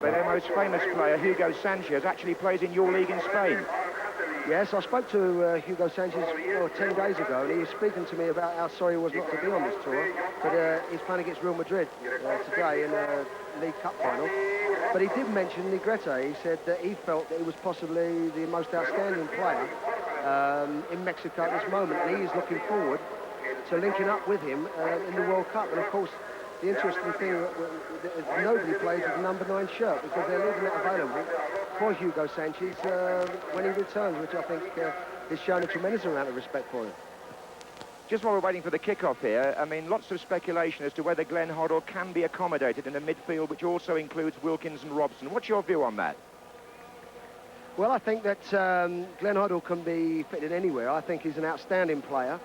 Their most famous player, Hugo Sánchez, actually plays in your league in Spain. Yes, I spoke to Hugo Sánchez 10 days ago, and he was speaking to me about how sorry he was not to be on this tour. But he's playing against Real Madrid today in a League Cup final. But he did mention Negrete. He said that he felt that he was possibly the most outstanding player in Mexico at this moment, and he is looking forward to linking up with him in the World Cup. And of course, the interesting thing that nobody plays with the number 9 shirt, because they're leaving that available for Hugo Sánchez when he returns, which I think is showing a tremendous amount of respect for him. Just while we're waiting for the kick-off here, I mean, lots of speculation as to whether Glenn Hoddle can be accommodated in a midfield which also includes Wilkins and Robson. What's your view on that? Well, I think that Glenn Hoddle can be fitted anywhere. I think he's an outstanding player.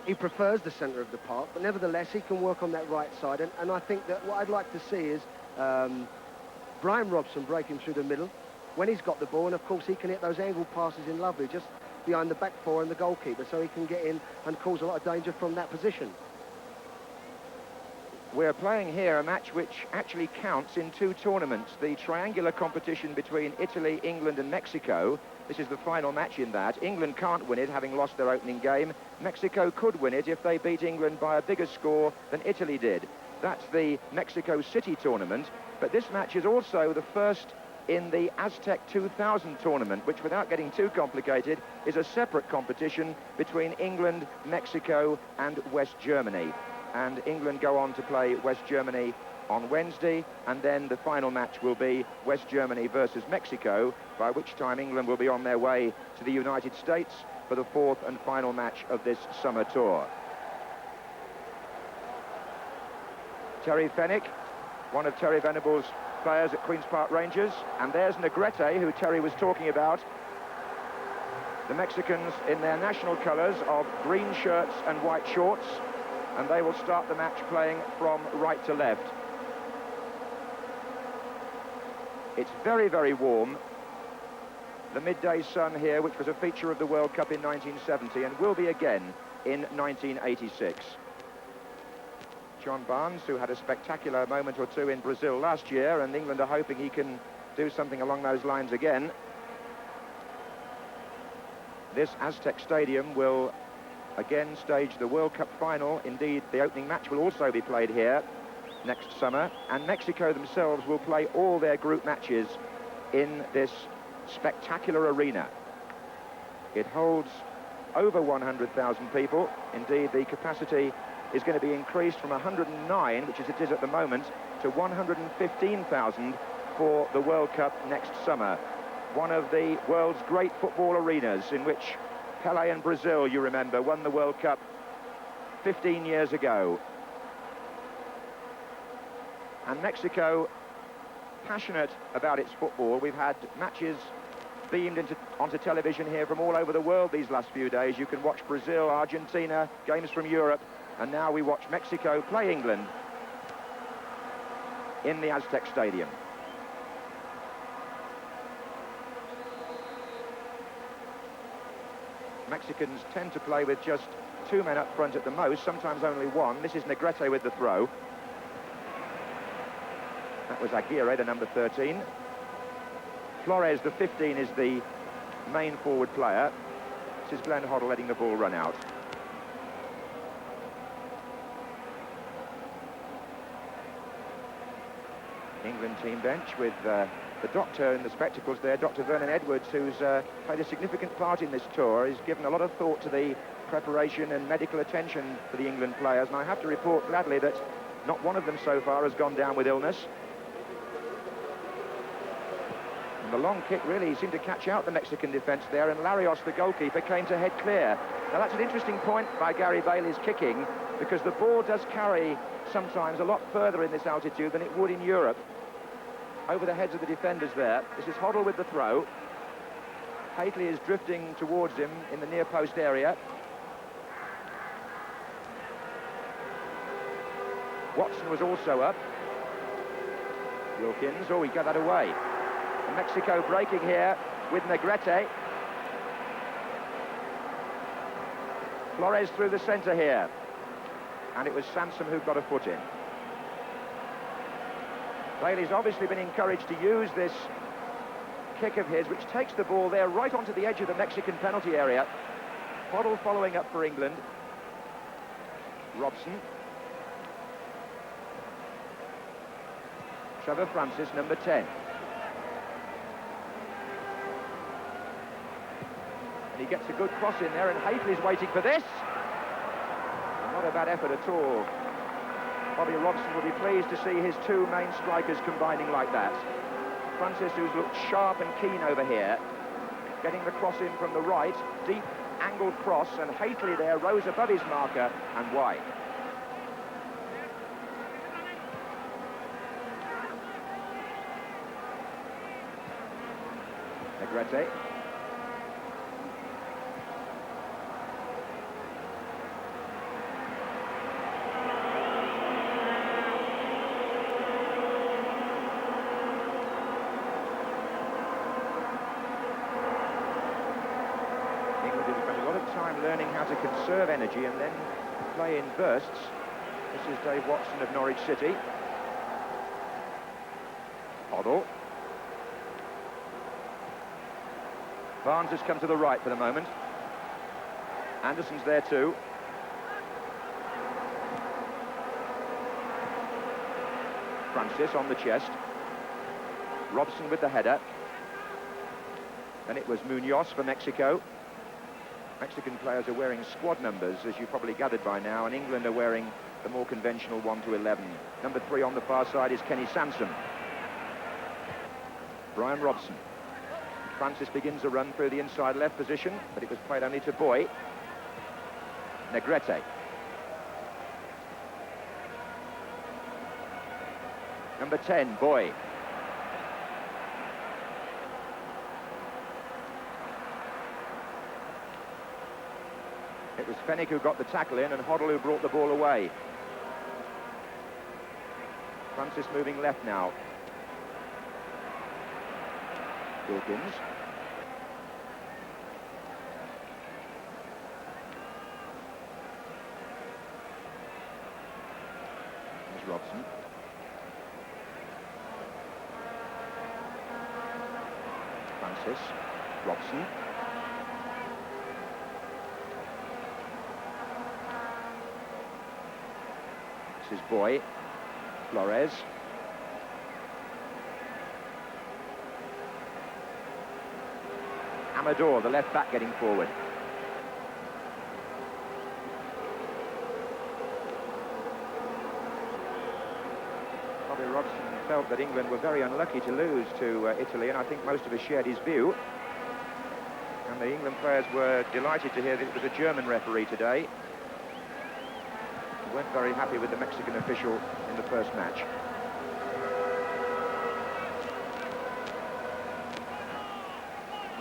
He prefers the centre of the park, but nevertheless he can work on that right side, and I think that what I'd like to see is Bryan Robson breaking through the middle when he's got the ball, and of course he can hit those angled passes in lovely just behind the back four and the goalkeeper, so he can get in and cause a lot of danger from that position. We're playing here a match which actually counts in 2 tournaments, the triangular competition between Italy, England and Mexico. This is the final match in that. England can't win it, having lost their opening game. Mexico could win it if they beat England by a bigger score than Italy did. That's the Mexico City tournament. But this match is also the first in the Aztec 2000 tournament, which, without getting too complicated, is a separate competition between England, Mexico and West Germany. And England go on to play West Germany on Wednesday, and then the final match will be West Germany versus Mexico, by which time England will be on their way to the United States for the 4th and final match of this summer tour. Terry Fenwick, one of Terry Venable's players at Queen's Park Rangers, and there's Negrete, who Terry was talking about. The Mexicans in their national colours of green shirts and white shorts, and they will start the match playing from right to left. It's very, very warm. The midday sun here, which was a feature of the World Cup in 1970 and will be again in 1986. John Barnes, who had a spectacular moment or two in Brazil last year, and England are hoping he can do something along those lines again. This Aztec Stadium will again stage the World Cup final. Indeed, the opening match will also be played here next summer, and Mexico themselves will play all their group matches in this spectacular arena. It holds over 100,000 people. Indeed, the capacity is going to be increased from 109, which is it is at the moment, to 115,000 for the World Cup next summer. One of the world's great football arenas, in which Pelé and Brazil, you remember, won the World Cup 15 years ago. And Mexico, passionate about its football. We've had matches beamed onto television here from all over the world these last few days. You can watch Brazil, Argentina, games from Europe, and now we watch Mexico play England in the Aztec Stadium. Mexicans tend to play with just 2 men up front at the most, sometimes only 1. This is Negrete with the throw. That was Aguirre, the number 13. Flores, the 15, is the main forward player. This is Glenn Hoddle letting the ball run out. England team bench with the doctor in the spectacles there, Dr. Vernon Edwards, who's played a significant part in this tour. He's given a lot of thought to the preparation and medical attention for the England players, and I have to report gladly that not one of them so far has gone down with illness. And the long kick really seemed to catch out the Mexican defence there, and Larios, the goalkeeper, came to head clear. Now that's an interesting point by Gary Bailey's kicking, because the ball does carry sometimes a lot further in this altitude than it would in Europe. Over the heads of the defenders there. This is Hoddle with the throw. Hately is drifting towards him in the near post area. Watson was also up. Wilkins, oh, he got that away. And Mexico breaking here with Negrete. Flores through the centre here. And it was Sansom who got a foot in. Bailey's obviously been encouraged to use this kick of his, which takes the ball there right onto the edge of the Mexican penalty area. Hoddle following up for England. Robson. Trevor Francis, number 10. And he gets a good cross in there, and Hateley's waiting for this. And not a bad effort at all. Bobby Robson will be pleased to see his two main strikers combining like that. Francis, who's looked sharp and keen over here, getting the cross in from the right, deep angled cross, and Hateley there rose above his marker and wide. Quirarte. England did spend a lot of time learning how to conserve energy and then play in bursts. This is Dave Watson of Norwich City. Hoddle. Barnes has come to the right for the moment. Anderson's there too. Francis on the chest. Robson with the header. Then it was Munoz for Mexico. Mexican players are wearing squad numbers, as you probably gathered by now, and England are wearing the more conventional 1 to 11. Number 3 on the far side is Kenny Sansom. Bryan Robson. Francis begins a run through the inside left position, but it was played only to Boy. Negrete. Number 10, Boy. It was Fennick who got the tackle in and Hoddle who brought the ball away. Francis moving left now. Wilkins. There's Robson. Francis. Robson. This is Boy. Flores. Amador, the left back, getting forward. Bobby Robson felt that England were very unlucky to lose to Italy, and I think most of us shared his view. And the England players were delighted to hear that it was a German referee today. They weren't very happy with the Mexican official in the first match.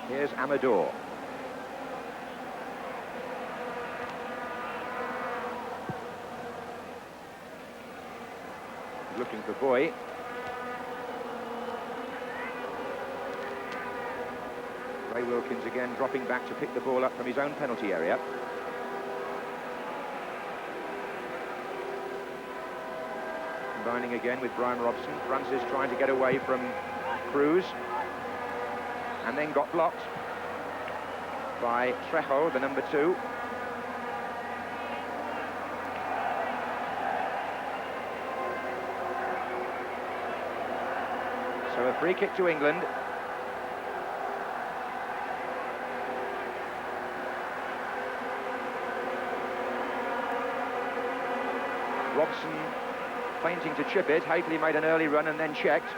Here's Amador. Looking for Boy. Ray Wilkins again dropping back to pick the ball up from his own penalty area. Combining again with Bryan Robson. Francis trying to get away from Cruz. And then got blocked by Trejo, the number 2. So a free kick to England. Robson feinting to chip it. Hateley made an early run and then checked.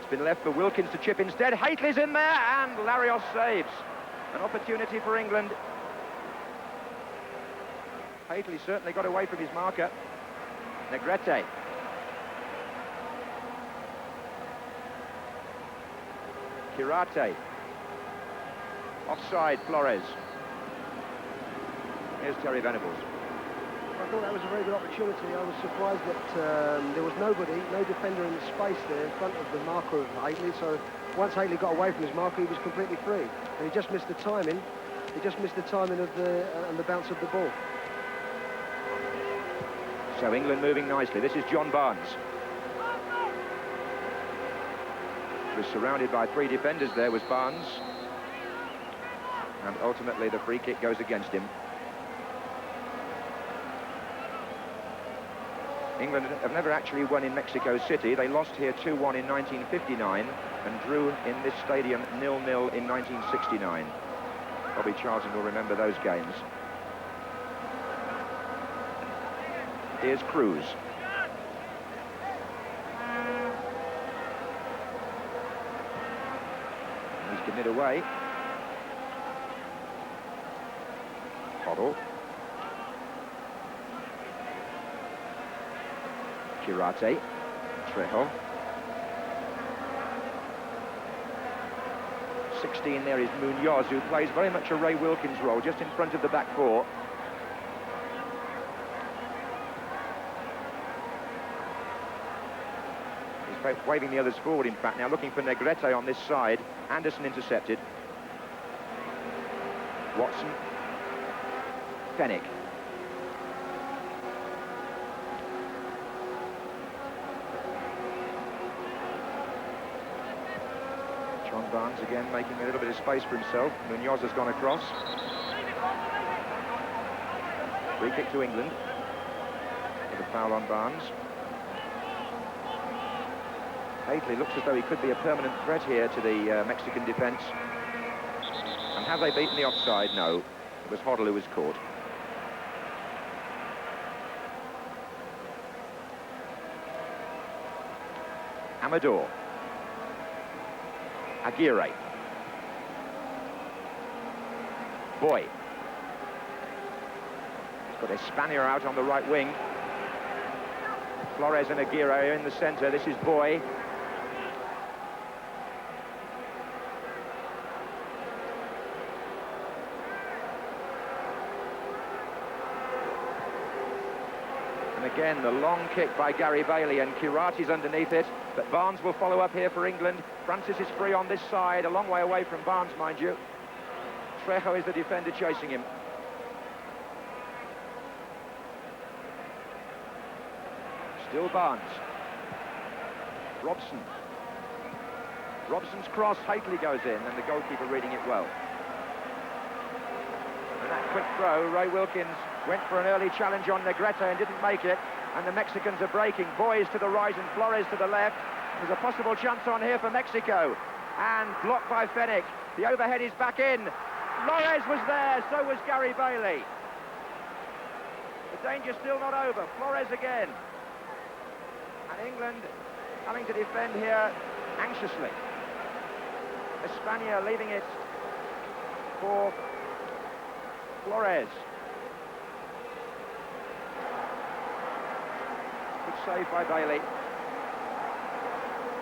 Been left for Wilkins to chip instead. Hateley's in there, and Larios saves. An opportunity for England. Hateley certainly got away from his marker. Negrete. Quirarte. Offside, Flores. Here's Terry Venables. I thought that was a very good opportunity. I was surprised that there was nobody, no defender in the space there in front of the marker of Hateley. So once Hateley got away from his marker, he was completely free. And he just missed the timing. He just missed the timing of the bounce of the ball. So England moving nicely. This is John Barnes. was surrounded by 3 defenders there, was Barnes. And ultimately the free kick goes against him. England have never actually won in Mexico City. They lost here 2-1 in 1959 and drew in this stadium 0-0 in 1969. Bobby Charlton will remember those games. Here's Cruz. He's given it away. Hoddle. Quirarte. Trejo. 16 there is Munoz, who plays very much a Ray Wilkins role, just in front of the back four. He's waving the others forward, in fact, now looking for Negrete on this side. Anderson intercepted. Watson. Fennick. John Barnes again making a little bit of space for himself. Munoz has gone across. Free kick to England. With a foul on Barnes. Hadley looks as though he could be a permanent threat here to the Mexican defence. And have they beaten the offside? No. It was Hoddle who was caught. Amador. Aguirre. Boy. He's got Espana out on the right wing. Flores and Aguirre in the centre. This is Boy. And again, the long kick by Gary Bailey, and Quirate's underneath it. But Barnes will follow up here for England. Francis is free on this side, a long way away from Barnes, mind you. Trejo is the defender chasing him. Still Barnes. Robson. Robson's cross, Hadley goes in, and the goalkeeper reading it well. And that quick throw, Ray Wilkins went for an early challenge on Negrete and didn't make it. And the Mexicans are breaking. Boys to the right and Flores to the left. There's a possible chance on here for Mexico. And blocked by Fennick. The overhead is back in. Flores was there, so was Gary Bailey. The danger's still not over. Flores again. And England having to defend here anxiously. Espana leaving it for Flores. Good save by Bailey.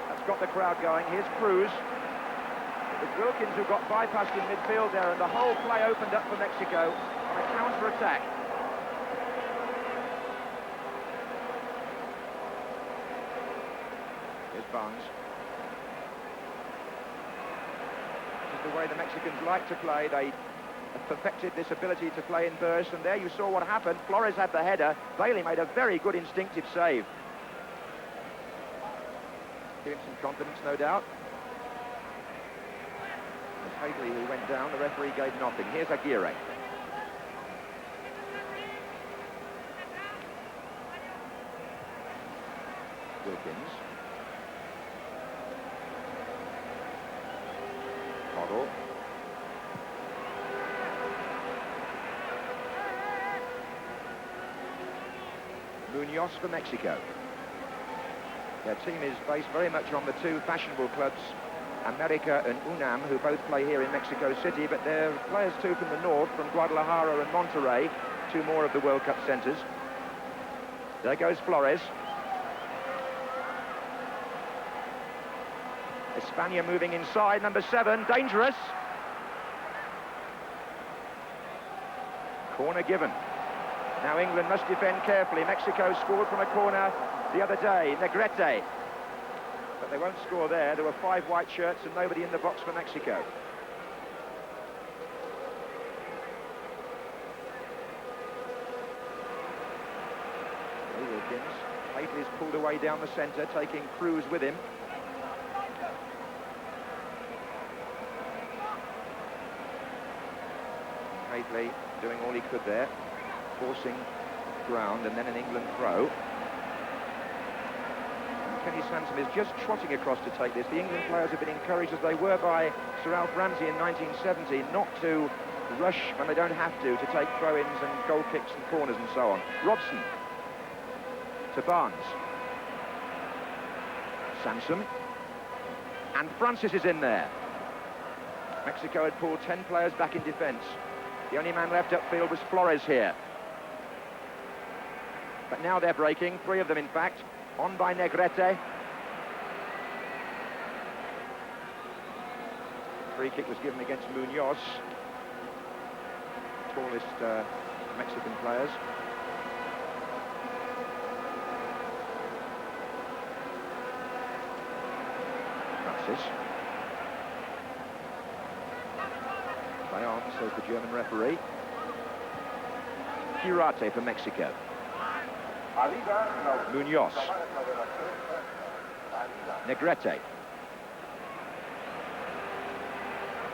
That's got the crowd going. Here's Cruz. It's Wilkins who got bypassed in midfield there, and the whole play opened up for Mexico on a counter-attack. Here's Barnes. This is the way the Mexicans like to play. They have perfected this ability to play in bursts, and there you saw what happened. Flores had the header. Bailey made a very good instinctive save. Give him some confidence, no doubt. Hadley who went down, the referee gave nothing. Here's Aguirre. Wilkins. Hoddle. Munoz for Mexico. Their team is based very much on the two fashionable clubs, America and UNAM, who both play here in Mexico City, but they're players too from the north, from Guadalajara and Monterrey, two more of the World Cup centres. There goes Flores. Espana moving inside, number 7, dangerous. Corner given. Now England must defend carefully. Mexico scored from a corner the other day, Negrete. But they won't score there. There were 5 white shirts and nobody in the box for Mexico. Wilkins. Hadley's pulled away down the centre, taking Cruz with him. Hately doing all he could there, forcing ground, and then an England throw. And Kenny Sansom is just trotting across to take this. The England players have been encouraged, as they were by Sir Alf Ramsey in 1970, not to rush when they don't have to take throw-ins and goal kicks and corners and so on. Robson to Barnes. Sansom. And Francis is in there. Mexico had pulled 10 players back in defence. The only man left upfield was Flores here. But now they're breaking, 3 of them in fact. On by Negrete. Free kick was given against Munoz, tallest Mexican players. Francis. Bryan, says the German referee. Quirarte for Mexico. Munoz. Negrete.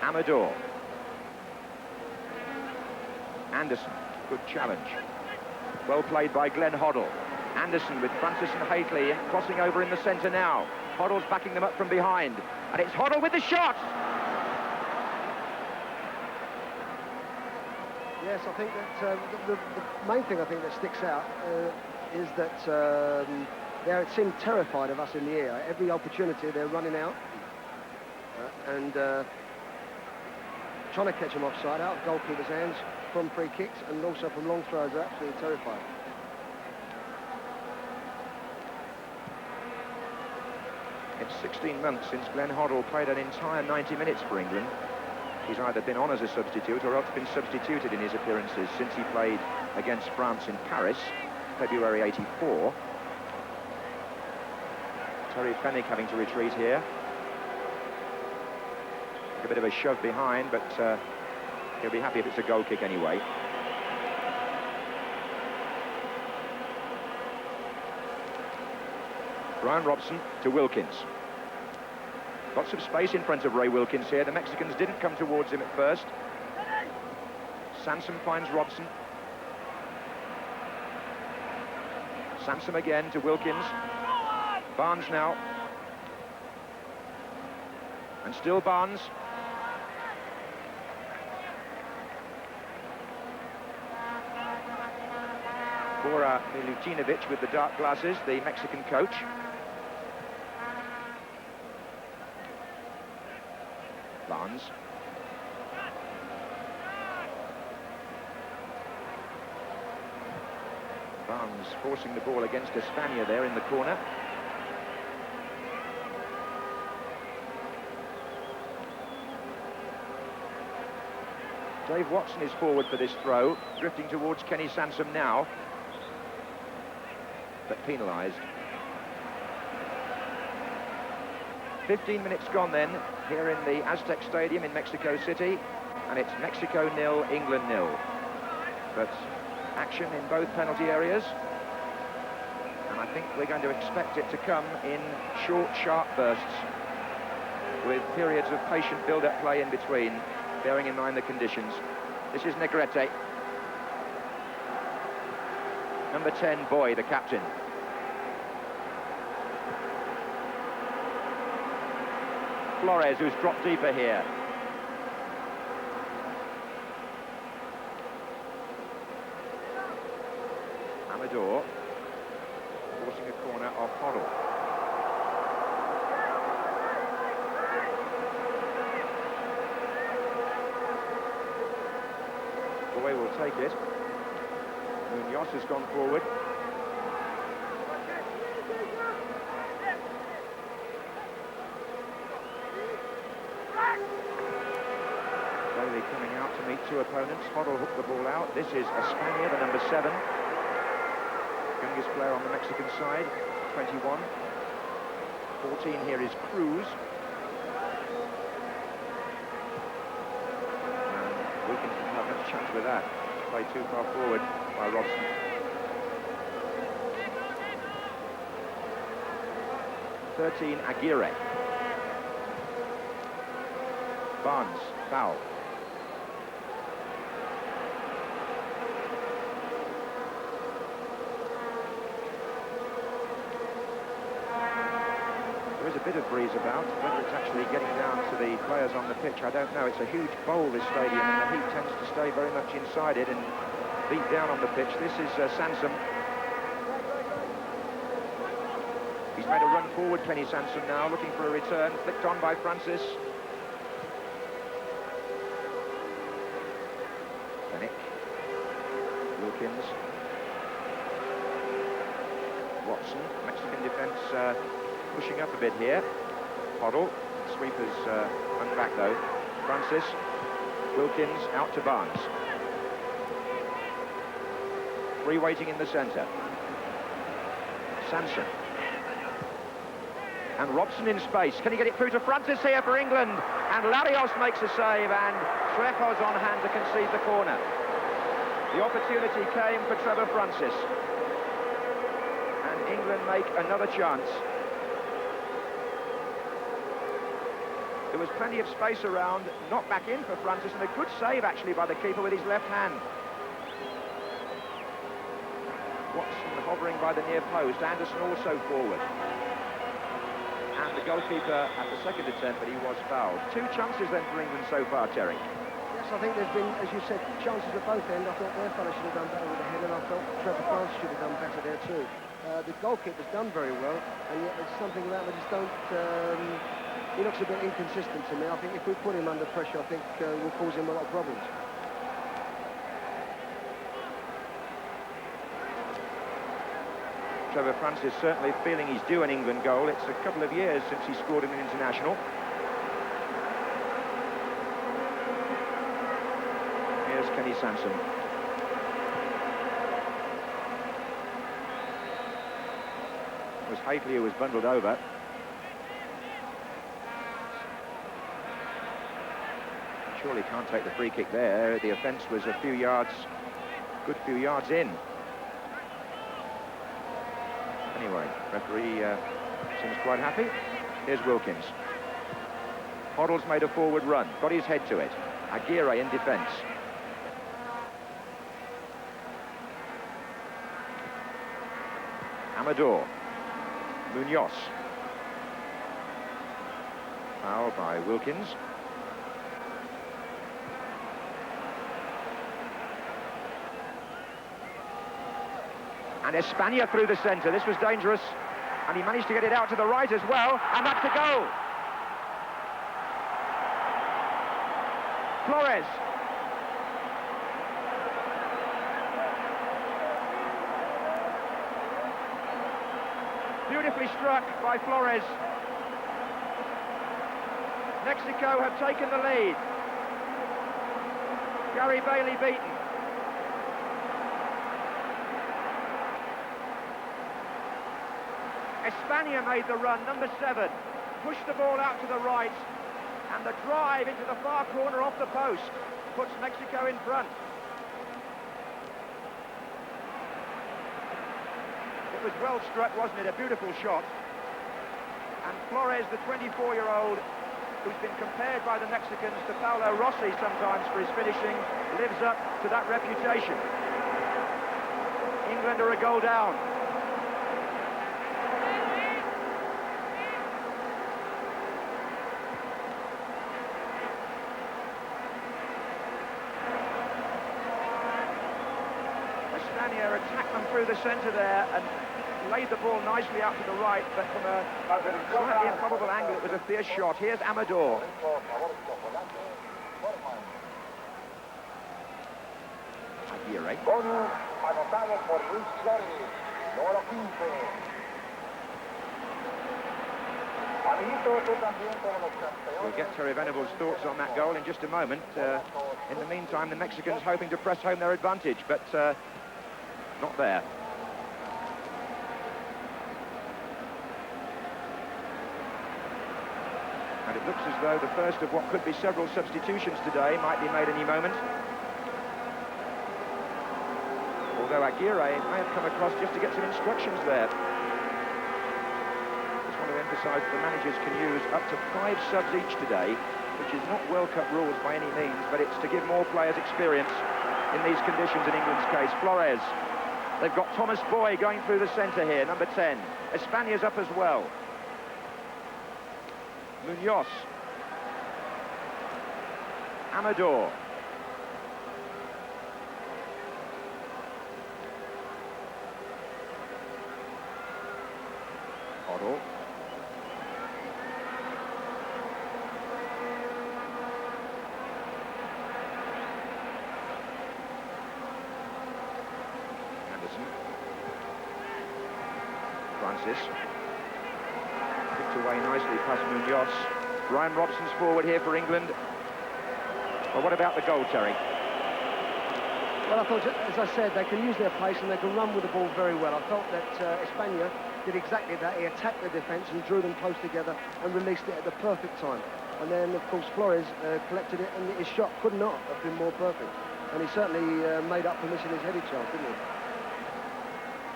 Amador. Anderson, good challenge. Well played by Glenn Hoddle. Anderson with Francis and Hately crossing over in the centre now. Hoddle's backing them up from behind. And it's Hoddle with the shot! Yes, I think that the main thing I think that sticks out is that they seem terrified of us in the air. Every opportunity they're running out and trying to catch them offside, out of goalkeeper's hands, from free kicks and also from long throws. They're absolutely terrified. It's 16 months since Glenn Hoddle played an entire 90 minutes for England. He's either been on as a substitute or else been substituted in his appearances since he played against France in Paris, February '84. Terry Fenwick having to retreat here. A bit of a shove behind, but he'll be happy if it's a goal kick anyway. Bryan Robson to Wilkins. Lots of space in front of Ray Wilkins here. The Mexicans didn't come towards him at first. Sansom finds Robson. Sansom again to Wilkins. Barnes now. And still Barnes. Bora Milutinovic with the dark glasses, the Mexican coach. Barnes. Barnes forcing the ball against Espana there in the corner. Dave Watson is forward for this throw, drifting towards Kenny Sansom now, but penalised. 15 minutes gone then, here in the Aztec Stadium in Mexico City, and it's Mexico 0, England 0. But action in both penalty areas, and I think we're going to expect it to come in short, sharp bursts, with periods of patient build-up play in between, bearing in mind the conditions. This is Negrete. Number 10, Boy, the captain. Flores, who's dropped deeper here. Amador forcing a corner off Hoddle. Boy will take it. Munoz has gone forward. Bailey coming out to meet 2 opponents. Hoddle hooked the ball out. This is Espana, the number 7. Youngest player on the Mexican side, 21. 14 here is Cruz. And Wilkins didn't have much chance with that. Played too far forward by Robson. Aguirre. Barnes, foul. is a bit of breeze about. Whether it's actually getting down to the players on the pitch, I don't know. It's a huge bowl, this stadium, and the heat tends to stay very much inside it and beat down on the pitch. This is Sansom. He's made a run forward, Kenny Sansom now, looking for a return. Flicked on by Francis. Benick. Wilkins. Watson. Mexican defence pushing up a bit here. Hoddle. Sweepers hung back though. Francis. Wilkins out to Barnes. Three waiting in the centre. Sansom. And Robson in space. Can he get it through to Francis here for England? And Larios makes a save, and Trejo's on hand to concede the corner. The opportunity came for Trevor Francis. And England make another chance. There was plenty of space around, knocked back in for Francis, and a good save actually by the keeper with his left hand. Watson hovering by the near post, Anderson also forward. And the goalkeeper at the second attempt, but he was fouled. Two chances then for England so far, Terry. Yes, I think there's been, as you said, chances at both ends. I thought their fellow should have done better with the head, and I felt Trevor Francis should have done better there too. The goalkeeper's done very well, and yet there's something about him I just don't... he looks a bit inconsistent to me. I think if we put him under pressure, I think we'll cause him a lot of problems. Trevor Francis certainly feeling he's due an England goal. It's a couple of years since he scored in an international. Here's Kenny Sansom. It was Hately who was bundled over. Surely can't take the free kick there. The offence was a few yards, good few yards in. Anyway, referee seems quite happy. Here's Wilkins. Hoddle's made a forward run, got his head to it. Aguirre in defence. Amador. Munoz. Foul by Wilkins. And Espana through the centre. This was dangerous. And he managed to get it out to the right as well. And that's a goal. Flores. Beautifully struck by Flores. Mexico have taken the lead. Gary Bailey beaten. Espana made the run, number 7, pushed the ball out to the right, and the drive into the far corner off the post puts Mexico in front. It was well struck, wasn't it? A beautiful shot. And Flores, the 24-year-old, who's been compared by the Mexicans to Paolo Rossi sometimes for his finishing, lives up to that reputation. England are a goal down. Attacked them through the centre there and laid the ball nicely out to the right, but from a slightly improbable angle it was a fierce shot. Here's Amador. Aguirre. We'll get Terry Venable's thoughts on that goal in just a moment. In the meantime, the Mexicans hoping to press home their advantage, but not there. And it looks as though the first of what could be several substitutions today might be made any moment. Although Aguirre may have come across just to get some instructions there. Just want to emphasise that the managers can use up to 5 subs each today, which is not World Cup rules by any means, but it's to give more players experience in these conditions in England's case. Flores. They've got Thomas Boy going through the centre here, number 10. Espana's up as well. Munoz. Amador. Hoddle. Francis. Picked away nicely past Munoz. Bryan Robson's forward here for England. Well, what about the goal, Terry? Well, I thought, as I said, they can use their pace and they can run with the ball very well. I felt that España did exactly that. He attacked the defence and drew them close together and released it at the perfect time. And then, of course, Flores collected it, and his shot could not have been more perfect. And he certainly made up for missing his headed chance, didn't he?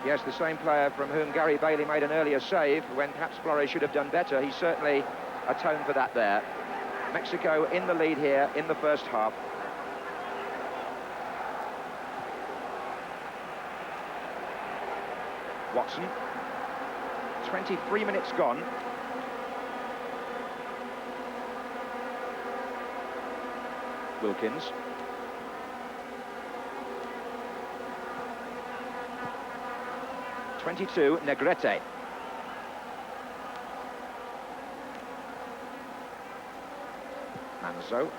Yes, the same player from whom Gary Bailey made an earlier save when perhaps Flores should have done better. He certainly atoned for that there. Mexico in the lead here in the first half. Watson. 23 minutes gone. Wilkins. (22) Negrete. Manzo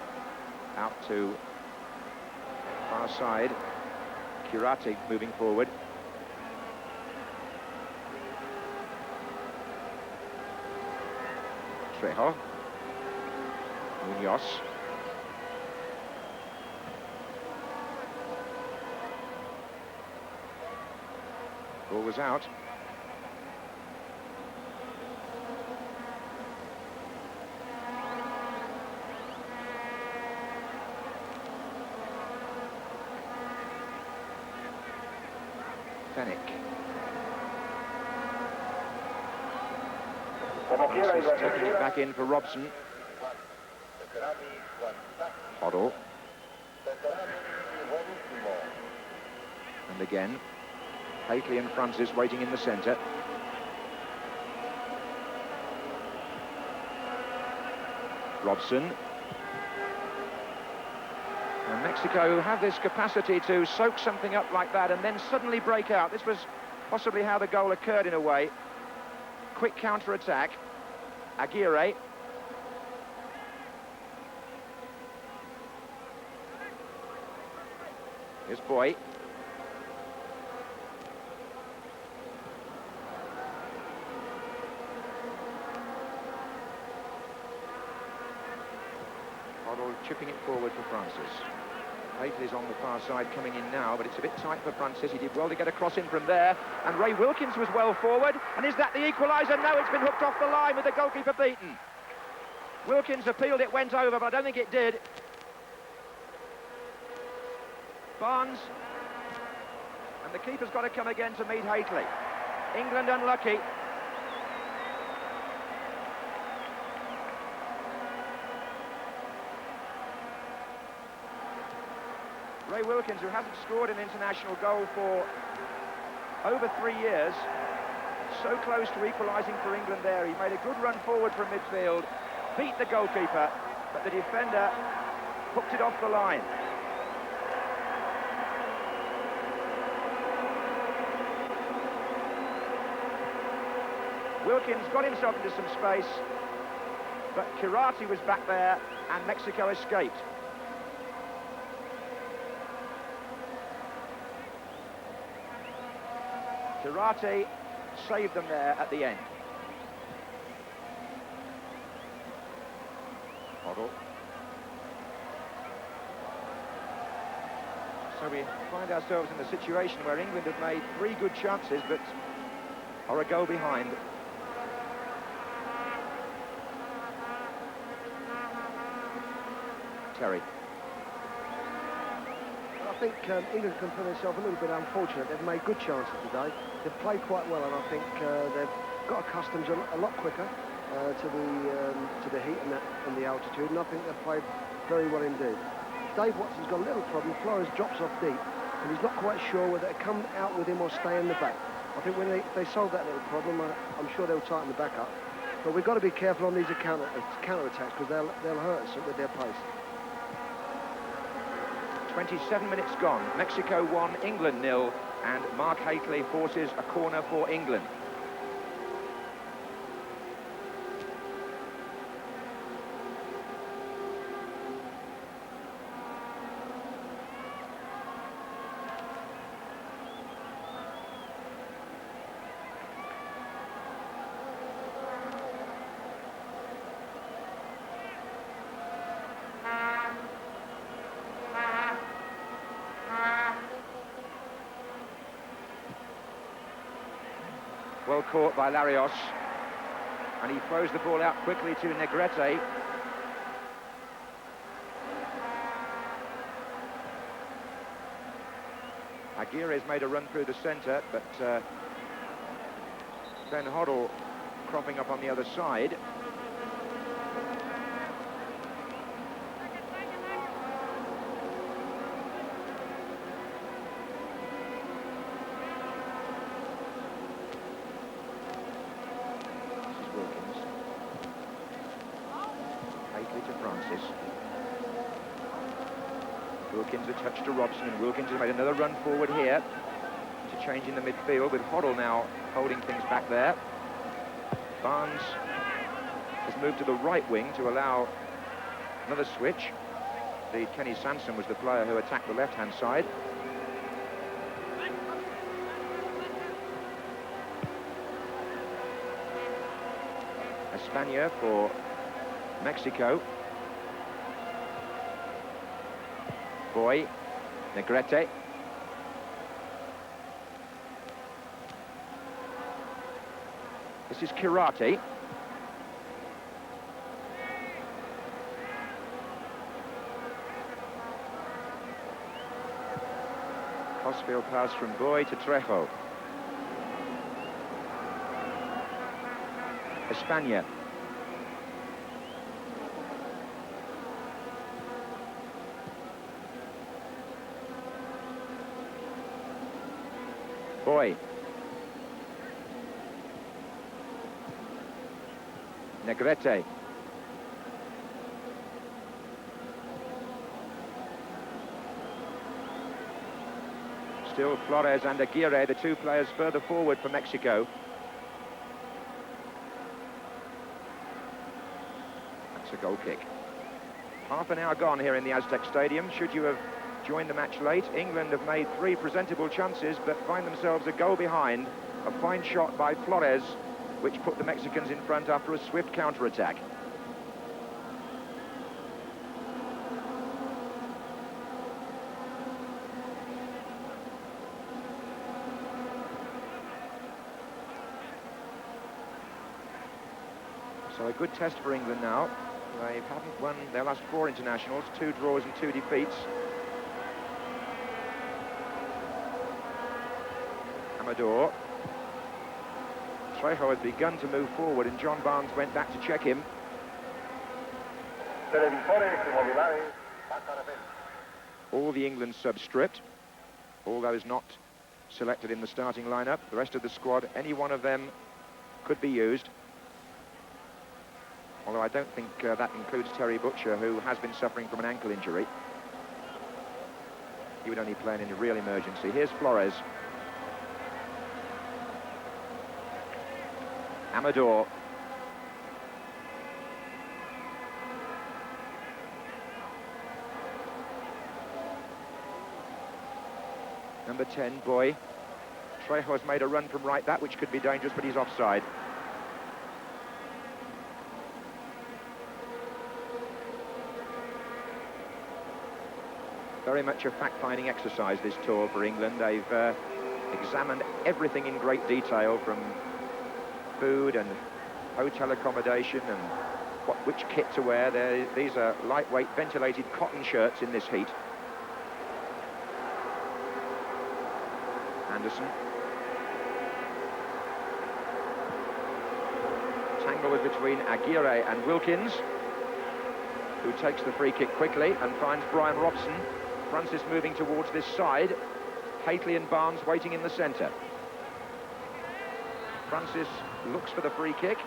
out to far side. Quirarte moving forward. Trejo. Munoz. Ball was out. Fennick. Taking it back in for Robson. Hoddle. And again, Haley and Francis waiting in the centre. Robson. And Mexico have this capacity to soak something up like that and then suddenly break out. This was possibly how the goal occurred in a way. Quick counter-attack. Aguirre. Here's Boy. Hoddle chipping it forward for Francis. Haley's on the far side coming in now, but it's a bit tight for Francis. He did well to get a cross in from there, and Ray Wilkins was well forward. And is that the equaliser? No, it's been hooked off the line with the goalkeeper beaten. Wilkins appealed, it went over, but I don't think it did. Barnes, and the keeper's got to come again to meet Haley. England unlucky. Ray Wilkins, who hasn't scored an international goal for over 3 years, so close to equalising for England there. He made a good run forward from midfield, beat the goalkeeper, but the defender hooked it off the line. Wilkins got himself into some space, but Quirarte was back there and Mexico escaped. Quirarte saved them there at the end. Hoddle. So we find ourselves in a situation where England have made 3 good chances, but are a goal behind. Terry. I think England can feel themselves a little bit unfortunate. They've made good chances today. They've played quite well, and I think they've got accustomed a lot quicker to the heat and the altitude, and I think they've played very well indeed. Dave Watson's got a little problem. Flores drops off deep, and he's not quite sure whether to come out with him or stay in the back. I think when they solve that little problem, I'm sure they'll tighten the back up. But we've got to be careful on these counter-attacks because they'll hurt us with their pace. 27 minutes gone. Mexico 1, England 0, and Mark Hateley forces a corner for England. Well caught by Larios, and he throws the ball out quickly to Negrete. Aguirre's made a run through the centre, but then Hoddle cropping up on the other side. Wilkins a touch to Robson, and Wilkins has made another run forward here to change in the midfield, with Hoddle now holding things back there. Barnes has moved to the right wing to allow another switch. Indeed, Kenny Sansom was the player who attacked the left-hand side. Espana for Mexico. Boy, Negrete. This is Quirarte. Crossfield pass from Boy to Trejo. Espana. Boy. Negrete. Still Flores and Aguirre, the two players further forward for Mexico. That's a goal kick. Half an hour gone here in the Aztec Stadium. Should you have joined the match late, England have made 3 presentable chances but find themselves a goal behind. A fine shot by Flores, which put the Mexicans in front after a swift counter-attack. So a good test for England now. They haven't won their last 4 internationals, 2 draws and 2 defeats. Amador. Trejo had begun to move forward and John Barnes went back to check him. All the England subs stripped. All those not selected in the starting lineup. The rest of the squad, any one of them could be used. Although I don't think that includes Terry Butcher, who has been suffering from an ankle injury. He would only play in a real emergency. Here's Flores. Amador. Number 10, Boy. Trejo has made a run from right back, which could be dangerous, but he's offside. Very much a fact-finding exercise, this tour for England. They've examined everything in great detail, from food and hotel accommodation and which kit to wear. These are lightweight, ventilated cotton shirts in this heat. Anderson. Tangle is between Aguirre and Wilkins, who takes the free kick quickly and finds Bryan Robson. Francis moving towards this side. Hateley and Barnes waiting in the centre. Francis looks for the free kick.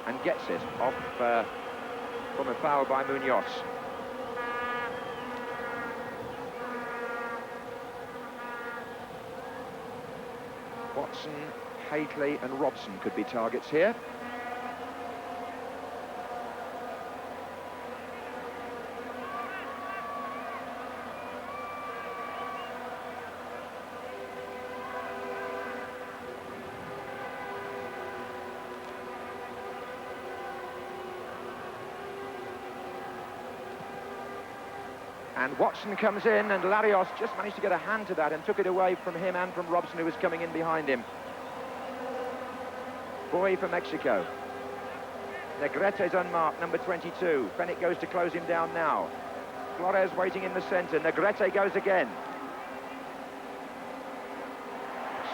and gets it off from a foul by Munoz. Watson, Hadley and Robson could be targets here. And Watson comes in, and Larios just managed to get a hand to that and took it away from him and from Robson, who was coming in behind him. Boy for Mexico. Negrete's unmarked, number 22. Fennick goes to close him down now. Flores waiting in the centre. Negrete goes again.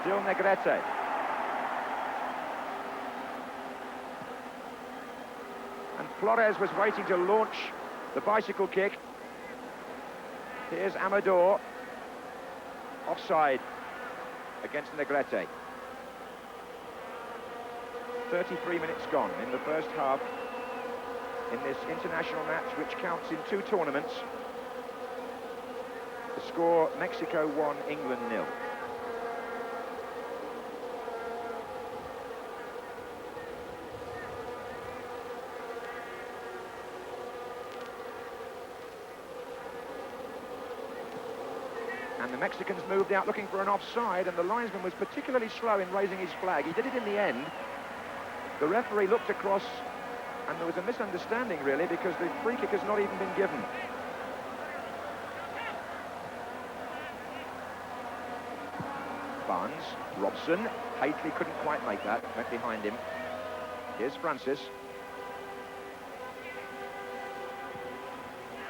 Still Negrete. And Flores was waiting to launch the bicycle kick. Here's Amador, offside against Negrete. 33 minutes gone in the first half in this international match, which counts in 2 tournaments. The score, Mexico 1, England 0. And the Mexicans moved out looking for an offside, and the linesman was particularly slow in raising his flag. He did it in the end. The referee looked across, and there was a misunderstanding, really, because the free kick has not even been given. Barnes, Robson, Hadley couldn't quite make that, went behind him. Here's Francis.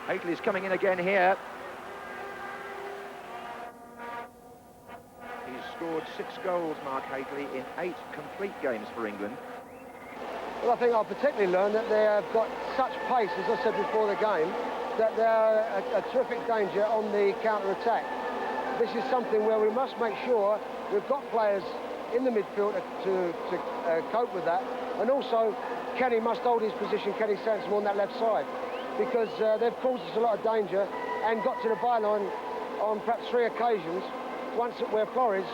Hadley's coming in again here. Scored 6 goals, Mark Hadley, in 8 complete games for England. Well, I think I particularly learned that they have got such pace, as I said before the game, that they're a terrific danger on the counter-attack. This is something where we must make sure we've got players in the midfield to cope with that, and also Kenny must hold his position, Kenny Sansom, on that left side, because they've caused us a lot of danger and got to the byline on perhaps 3 occasions. Once where Flores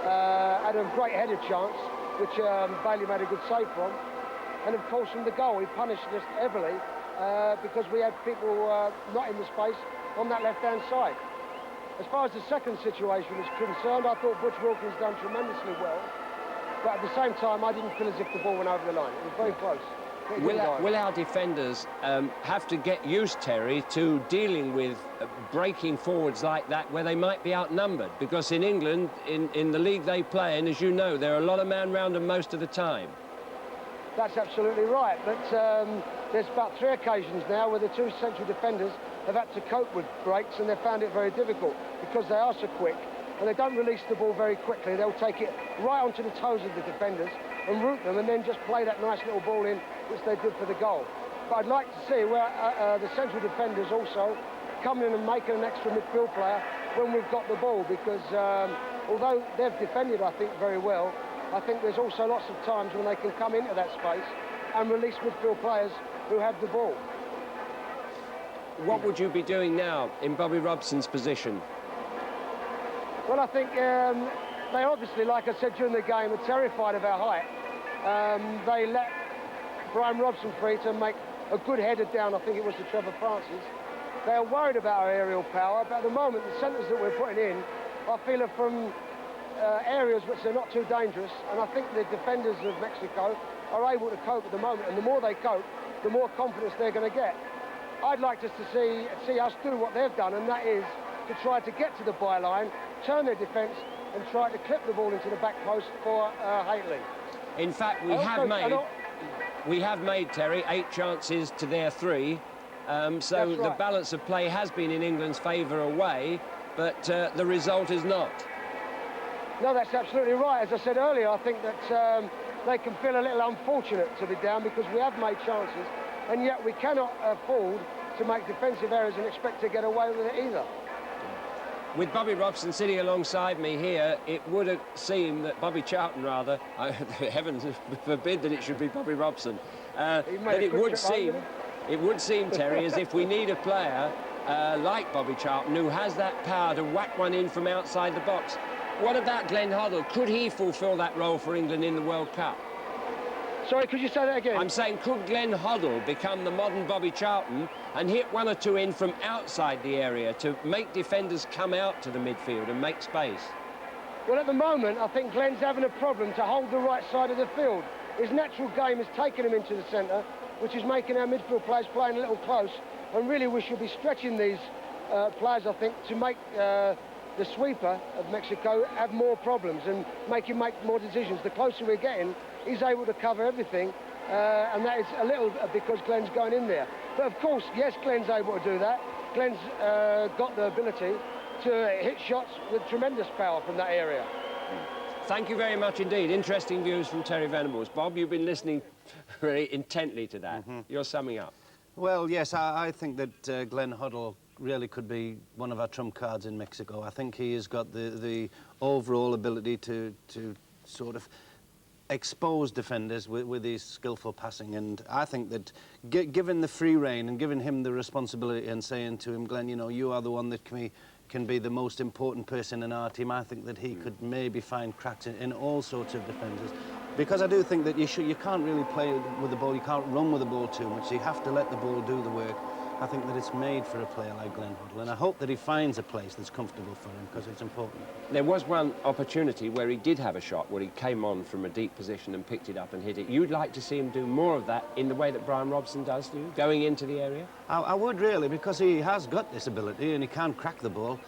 had a great headed chance, which Bailey made a good save from. And of course from the goal, he punished us heavily because we had people not in the space on that left-hand side. As far as the second situation is concerned, I thought Butch Wilkins done tremendously well. But at the same time, I didn't feel as if the ball went over the line. It was very close. Will our defenders have to get used, Terry, to dealing with breaking forwards like that where they might be outnumbered? Because in England, in the league they play, and as you know, there are a lot of men round them most of the time. That's absolutely right, but there's about 3 occasions now where the 2 central defenders have had to cope with breaks, and they've found it very difficult because they are so quick and they don't release the ball very quickly. They'll take it right onto the toes of the defenders and root them and then just play that nice little ball in, which they did for the goal. But I'd like to see where the central defenders also come in and make an extra midfield player when we've got the ball, because although they've defended, I think, very well, I think there's also lots of times when they can come into that space and release midfield players who have the ball. What would you be doing now in Bobby Robson's position? Well, I think they obviously, like I said during the game, are terrified of our height. They let Bryan Robson free to make a good header down, I think it was to Trevor Francis. They are worried about our aerial power, but at the moment, the centres that we're putting in, I feel, are from areas which are not too dangerous, and I think the defenders of Mexico are able to cope at the moment, and the more they cope, the more confidence they're going to get. I'd like just to see us do what they've done, and that is to try to get to the byline, turn their defence, and try to clip the ball into the back post for Hadley. In fact, we have made, Terry, 8 chances to their 3. So right. The balance of play has been in England's favour away, but the result is not. No, that's absolutely right. As I said earlier, I think that they can feel a little unfortunate to be down because we have made chances, and yet we cannot afford to make defensive errors and expect to get away with it either. With Bobby Robson sitting alongside me here, it would have seemed that Bobby Charlton, rather, heavens forbid that it should be Bobby Robson, then it would seem, Terry, as if we need a player like Bobby Charlton, who has that power to whack one in from outside the box. What about Glenn Hoddle? Could he fulfil that role for England in the World Cup? Sorry, could you say that again? I'm saying, could Glenn Hoddle become the modern Bobby Charlton and hit one or two in from outside the area to make defenders come out to the midfield and make space? Well, at the moment, I think Glenn's having a problem to hold the right side of the field. His natural game has taken him into the centre, which is making our midfield players playing a little close. And really, we should be stretching these players, I think, to make the sweeper of Mexico have more problems and make him make more decisions. The closer we're getting, he's able to cover everything, and that is a little because Glenn's going in there. But of course, yes, Glenn's able to do that. Glenn's got the ability to hit shots with tremendous power from that area. Thank you very much indeed. Interesting views from Terry Venables. Bob, you've been listening very intently to that. You're summing up. Well, yes, I think that Glenn Hoddle really could be one of our trump cards in Mexico. I think he has got the overall ability to sort of expose defenders with his skillful passing, and I think that given the free rein and giving him the responsibility and saying to him, Glenn, you know, you are the one that can be the most important person in our team, I think that he could maybe find cracks in all sorts of defenders. Because I do think that you can't really play with the ball, you can't run with the ball too much, you have to let the ball do the work. I think that it's made for a player like Glenn Hoddle, and I hope that he finds a place that's comfortable for him, because it's important. There was one opportunity where he did have a shot, where he came on from a deep position and picked it up and hit it. You'd like to see him do more of that in the way that Bryan Robson does, do you? Going into the area? I would really, because he has got this ability and he can crack the ball.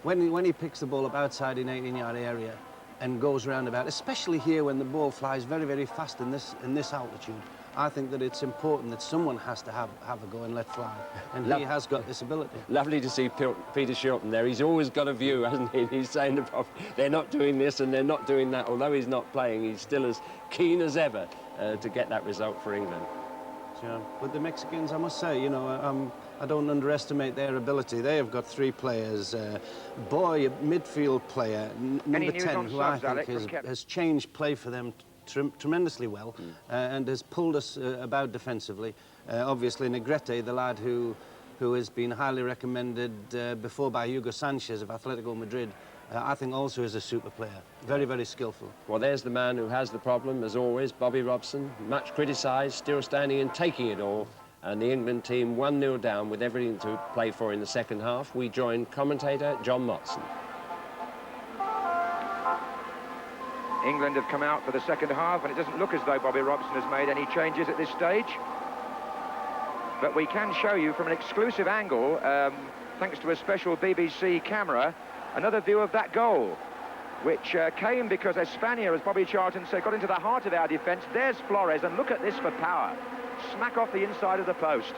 When he picks the ball up outside in 18-yard area and goes round about, especially here when the ball flies very, very fast in this altitude, I think that it's important that someone has to have a go and let fly, and he has got this ability. Lovely to see Peter Shilton there. He's always got a view, hasn't he? He's saying they're not doing this and they're not doing that. Although he's not playing, he's still as keen as ever to get that result for England. Yeah, but the Mexicans, I must say, you know, I don't underestimate their ability. They have got three players. Boy, a midfield player, number 10, who I think has changed play for them tremendously well, and has pulled us about defensively. Obviously, Negrete, the lad who has been highly recommended before by Hugo Sánchez of Atletico Madrid, I think also is a super player. Very, very skillful. Well, there's the man who has the problem, as always, Bobby Robson. Much criticised, still standing and taking it all. And the England team 1-0 down with everything to play for in the second half. We join commentator John Motson. England have come out for the second half, and it doesn't look as though Bobby Robson has made any changes at this stage. But we can show you from an exclusive angle, thanks to a special BBC camera, another view of that goal, which came because Espana, as Bobby Charlton said, got into the heart of our defence. There's Flores, and look at this for power. Smack off the inside of the post.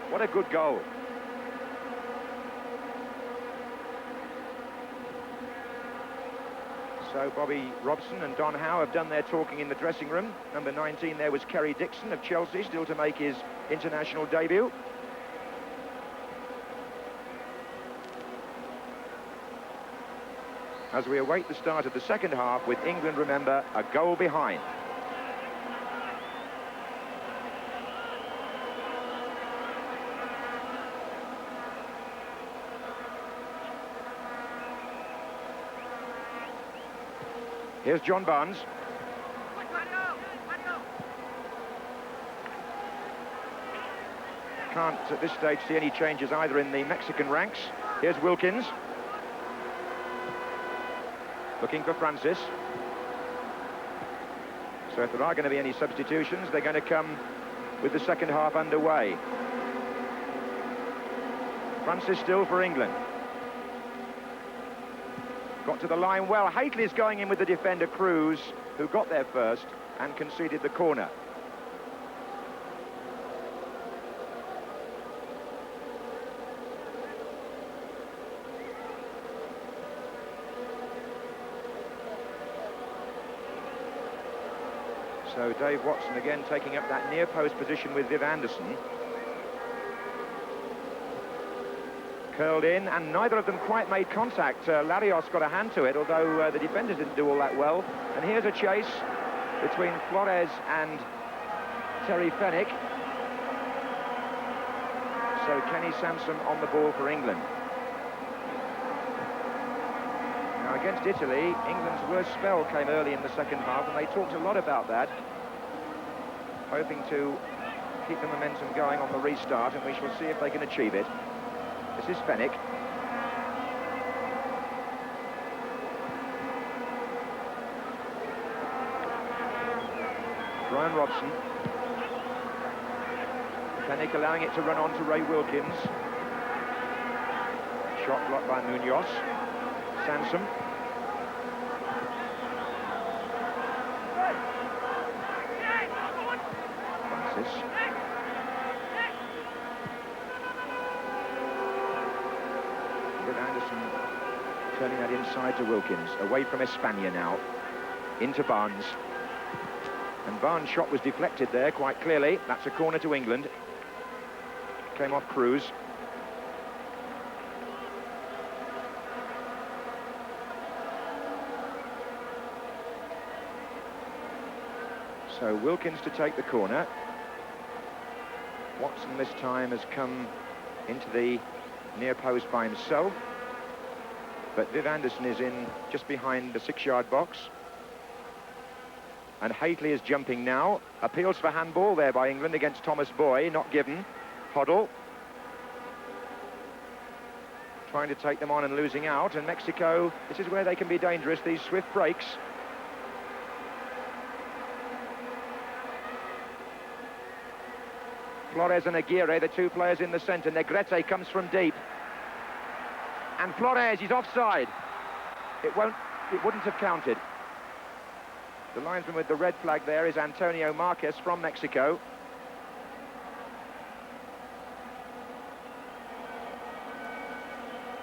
What a good goal. So Bobby Robson and Don Howe have done their talking in the dressing room. Number 19 there was Kerry Dixon of Chelsea, still to make his international debut. As we await the start of the second half, with England, remember, a goal behind. Here's John Barnes. Can't at this stage see any changes either in the Mexican ranks. Here's Wilkins. Looking for Francis. So if there are going to be any substitutions, they're going to come with the second half underway. Francis still for England. Got to the line well. Haitley's going in with the defender Cruz, who got there first and conceded the corner. So Dave Watson again taking up that near post position with Viv Anderson. Curled in, and neither of them quite made contact. Larios got a hand to it, although the defenders didn't do all that well. And here's a chase between Flores and Terry Fenwick. So Kenny Sansom on the ball for England. Now against Italy, England's worst spell came early in the second half, and they talked a lot about that, hoping to keep the momentum going on the restart, and we shall see if they can achieve it. This is Fenwick. Bryan Robson. Fenwick allowing it to run on to Ray Wilkins. Shot blocked by Munoz. Sansom. Francis. With Anderson turning that inside to Wilkins. Away from Espana now. Into Barnes. And Barnes' shot was deflected there quite clearly. That's a corner to England. Came off Cruz. So Wilkins to take the corner. Watson this time has come into the near post by himself. But Viv Anderson is in just behind the 6-yard box. And Haitley is jumping now. Appeals for handball there by England against Thomas Boy, not given. Hoddle. Trying to take them on and losing out. And Mexico, this is where they can be dangerous, these swift breaks. Flores and Aguirre, the two players in the centre. Negrete comes from deep. And Flores, he's offside. It wouldn't have counted. The linesman with the red flag there is Antonio Marquez from Mexico.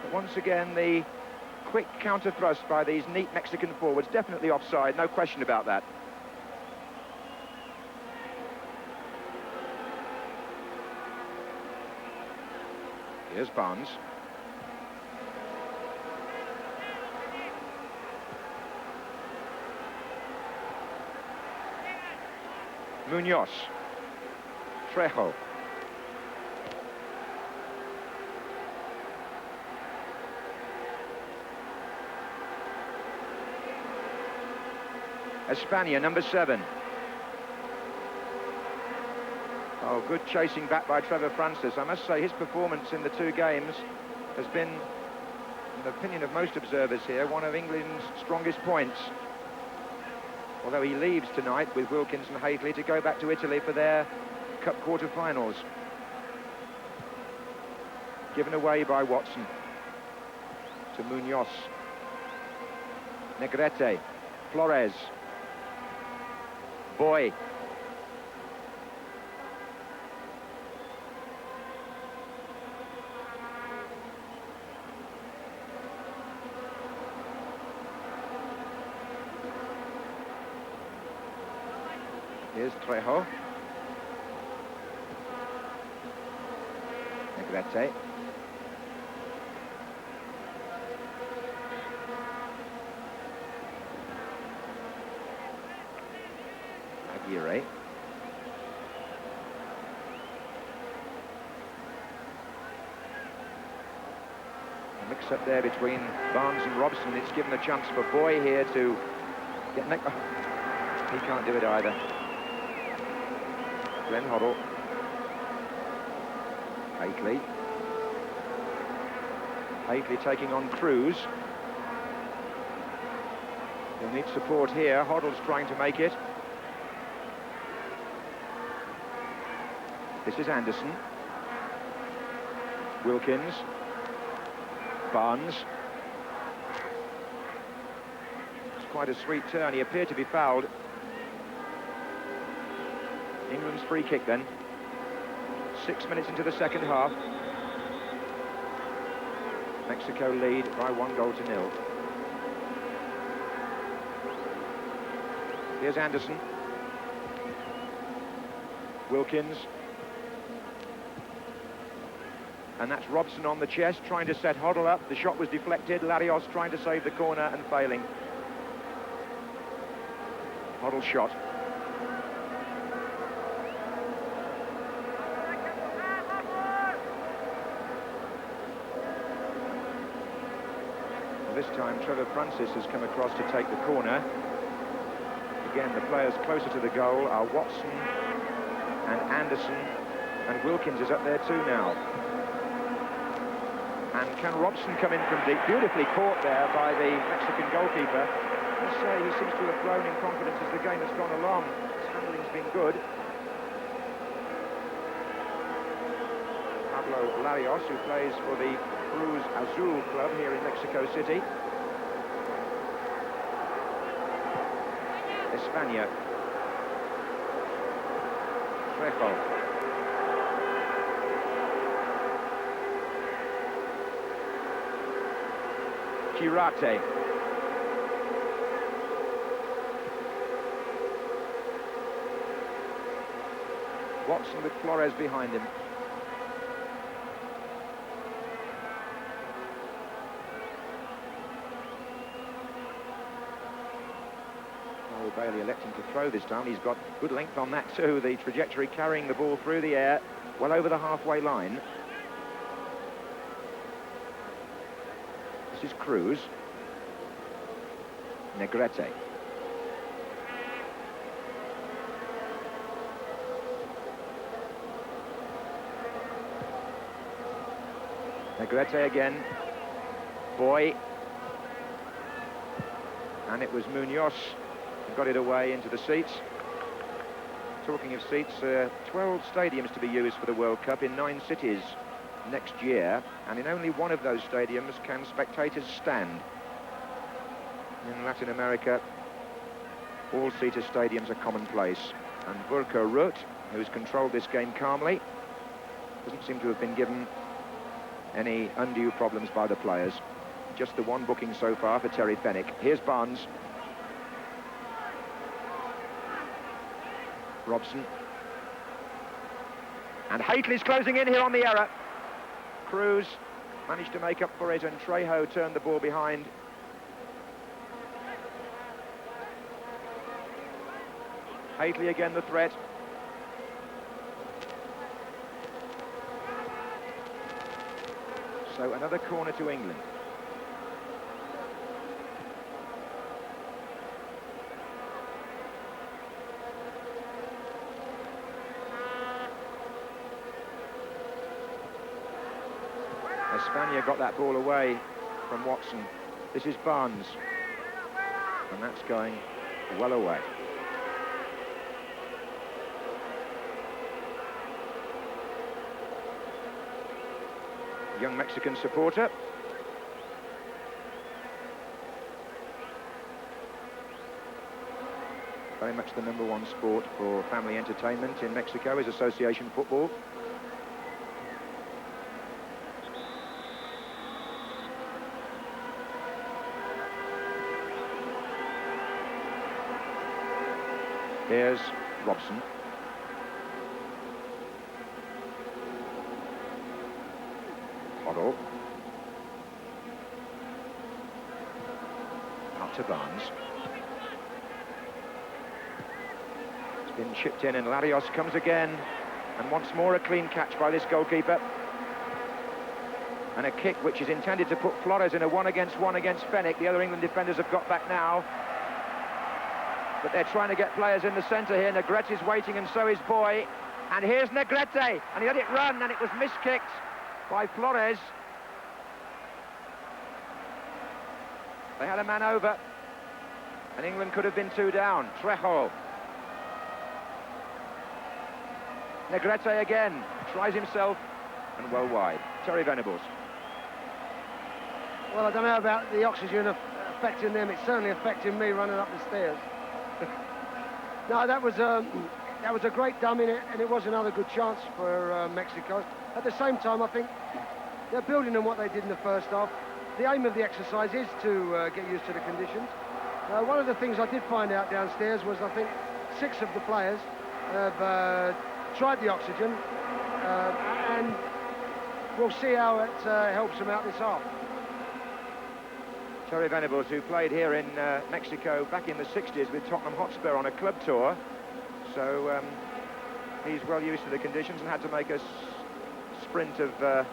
But once again, the quick counter thrust by these neat Mexican forwards, definitely offside, no question about that. Here's Barnes. Munoz. Trejo. Espana, number 7. Oh, good chasing back by Trevor Francis. I must say his performance in the 2 games has been, in the opinion of most observers here, one of England's strongest points. Although he leaves tonight with Wilkins and Haitley to go back to Italy for their Cup quarter-finals. Given away by Watson. To Munoz. Negrete. Flores. Boy. Here's Trejo. Negrete. Aguirre. A mix-up there between Barnes and Robson. It's given a chance for Boy here to get... He can't do it either. Glenn Hoddle. Haitley. Haitley taking on Cruz. He'll need support here. Hoddle's trying to make it. This is Anderson. Wilkins. Barnes. It's quite a sweet turn. He appeared to be fouled. England's free kick then. 6 minutes into the second half. Mexico lead by 1-0. Here's Anderson. Wilkins. And that's Robson on the chest, trying to set Hoddle up. The shot was deflected. Larios trying to save the corner and failing. Hoddle shot. This time Trevor Francis has come across to take the corner. Again, the players closer to the goal are Watson and Anderson, and Wilkins is up there too now. And can Robson come in from deep? Beautifully caught there by the Mexican goalkeeper. I must say, he seems to have grown in confidence as the game has gone along. His handling's been good. Pablo Larios, who plays for the Cruz Azul club here in Mexico City. España. Trejo. Quirarte. Watson with Flores behind him. Oh, Bailey electing to throw this time. He's got good length on that too. The trajectory carrying the ball through the air, well over the halfway line. This is Cruz. Negrete. Negrete again. Boy. And it was Munoz who got it away into the seats. Talking of seats, 12 stadiums to be used for the World Cup in 9 cities next year, and in only one of those stadiums can spectators stand. In Latin America, all-seater stadiums are commonplace, and Burka Rutt, who's controlled this game calmly, doesn't seem to have been given any undue problems by the players. Just the one booking so far for Terry Fenwick. Here's Barnes. Robson. And Haitley's closing in here on the error. Cruz managed to make up for it, and Trejo turned the ball behind. Haitley again the threat. So another corner to England. España got that ball away from Watson. This is Barnes. And that's going well away. Young Mexican supporter. Very much the #1 sport for family entertainment in Mexico is association football. Here's Robson. Hoddle. Out to Barnes. It's been chipped in, and Larios comes again. And once more a clean catch by this goalkeeper. And a kick which is intended to put Flores in a 1-against-1 against Fenwick. The other England defenders have got back now. But they're trying to get players in the centre here. Negrette's waiting, and so is Boy. And here's Negrete, and he let it run, and it was miskicked by Flores. They had a man over, and England could have been 2 down. Trejo. Negrete again, tries himself, and well wide. Terry Venables. Well, I don't know about the oxygen affecting them. It's certainly affecting me running up the stairs. No, that was a great dummy, and it was another good chance for Mexico. At the same time, I think they're building on what they did in the first half. The aim of the exercise is to get used to the conditions. One of the things I did find out downstairs was I think 6 of the players have tried the oxygen, and we'll see how it helps them out this half. Terry Venables, who played here in Mexico back in the 60s with Tottenham Hotspur on a club tour. So he's well used to the conditions and had to make a sprint of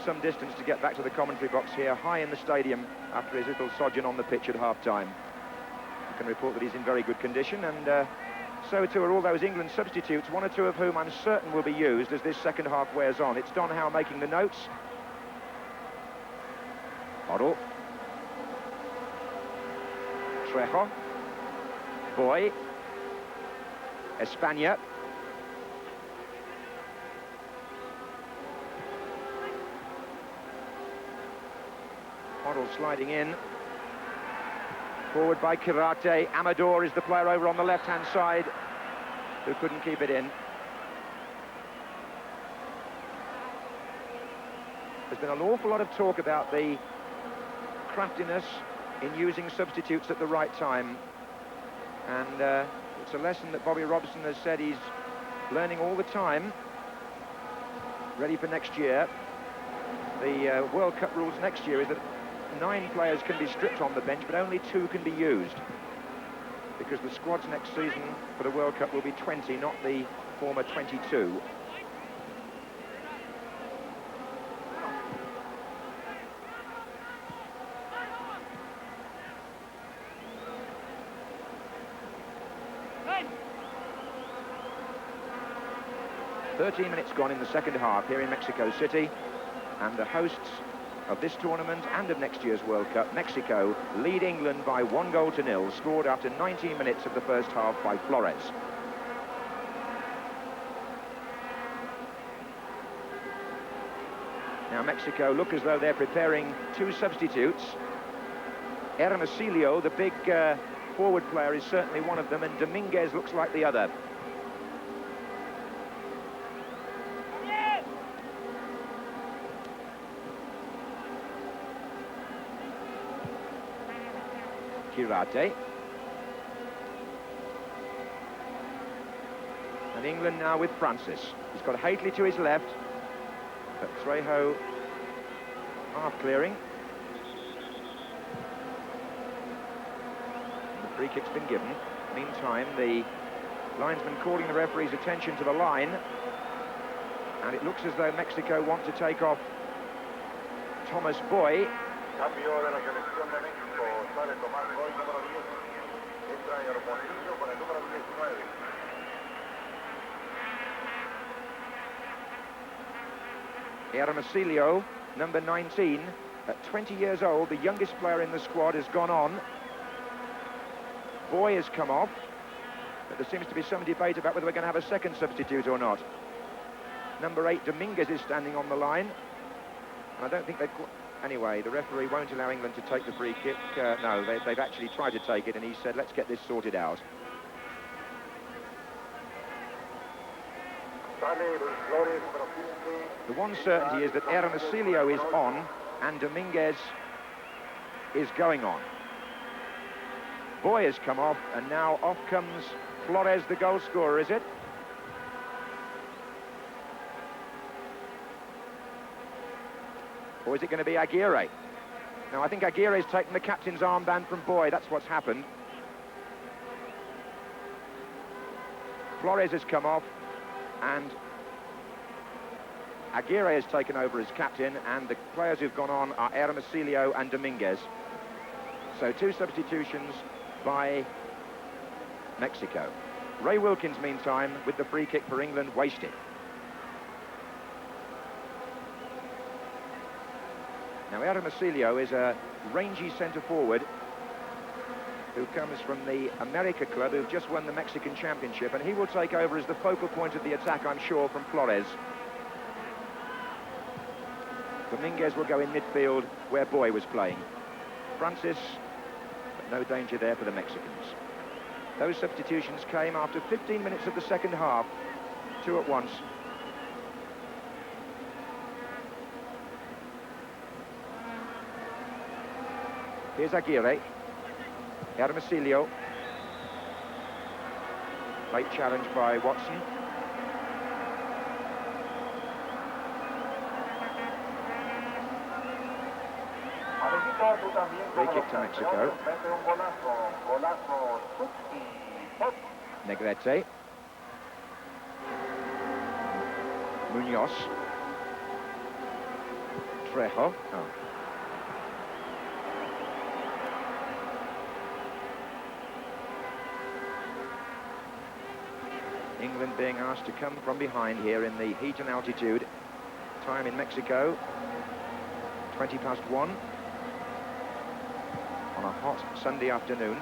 some distance to get back to the commentary box here, high in the stadium, after his little sojourn on the pitch at half-time. I can report that he's in very good condition, and so too are all those England substitutes, one or two of whom I'm certain will be used as this second half wears on. It's Don Howe making the notes. Hoddle. Trejo. Boy. España. Hoddle sliding in. Forward by Quirarte. Amador is the player over on the left-hand side who couldn't keep it in. There's been an awful lot of talk about the craftiness in using substitutes at the right time. And it's a lesson that Bobby Robson has said he's learning all the time, ready for next year. The World Cup rules next year is that 9 players can be stripped on the bench, but only 2 can be used, because the squads next season for the World Cup will be 20, not the former 22. Hey. 13 minutes gone in the second half here in Mexico City, and the hosts of this tournament and of next year's World Cup, Mexico, lead England by 1-0, scored after 19 minutes of the first half by Flores. Now Mexico look as though they're preparing 2 substitutes. Hermosillo, the big forward player, is certainly one of them, and Dominguez looks like the other. Quirarte. And England now with Francis. He's got Hately to his left, but Trejo half clearing. And the free kick's been given. Meantime, the linesman calling the referee's attention to the line, and it looks as though Mexico want to take off Thomas Boy. Cambio de la selección de México, sale Tomás Boy, número 10, entra Hermosillo con el número 19. Hermosillo, number 19, at 20 years old, the youngest player in the squad, has gone on. Boy has come off, but there seems to be some debate about whether we're going to have a second substitute or not. Number 8, Dominguez, is standing on the line, and I don't think they've... Anyway, the referee won't allow England to take the free kick. No, they've actually tried to take it, and he said, let's get this sorted out. The one certainty is that Hermosillo is on, and Dominguez is going on. Boy has come off, and now off comes Flores, the goal scorer, is it? Or is it going to be Aguirre? No, I think Aguirre's taken the captain's armband from Boy. That's what's happened. Flores has come off, and Aguirre has taken over as captain, and the players who've gone on are Hermosillo and Dominguez. So 2 substitutions by Mexico. Ray Wilkins, meantime, with the free kick for England, wasted. Now, Hermosillo is a rangy centre-forward who comes from the America club, who've just won the Mexican Championship, and he will take over as the focal point of the attack, I'm sure, from Flores. Dominguez will go in midfield where Boy was playing. Francis, but no danger there for the Mexicans. Those substitutions came after 15 minutes of the second half, 2 at once. Here's Aguirre. Hermosillo. Late challenge by Watson. Free kick to Mexico. Negrete. Munoz. Trejo. Oh. England being asked to come from behind here in the heat and altitude. Time in Mexico, 1:20 on a hot Sunday afternoon.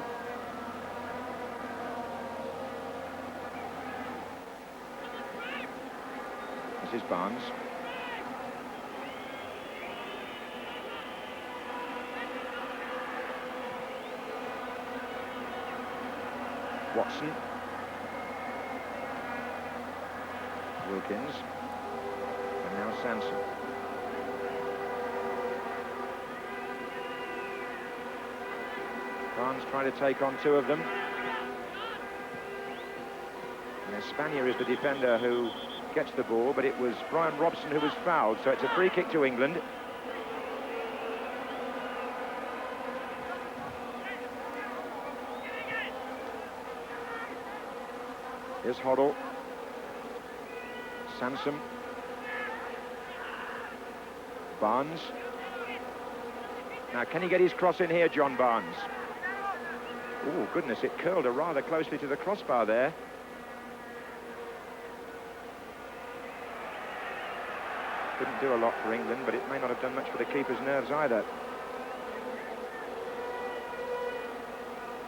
This is Barnes. Watson. Wilkins. And now Sanson. Barnes trying to take on two of them. And Espana is the defender who gets the ball, but it was Bryan Robson who was fouled, so it's a free kick to England. Here's Hoddle. Sanson. Barnes. Now, can he get his cross in here, John Barnes? Oh, goodness, it curled rather closely to the crossbar there. Didn't do a lot for England, but it may not have done much for the keeper's nerves either.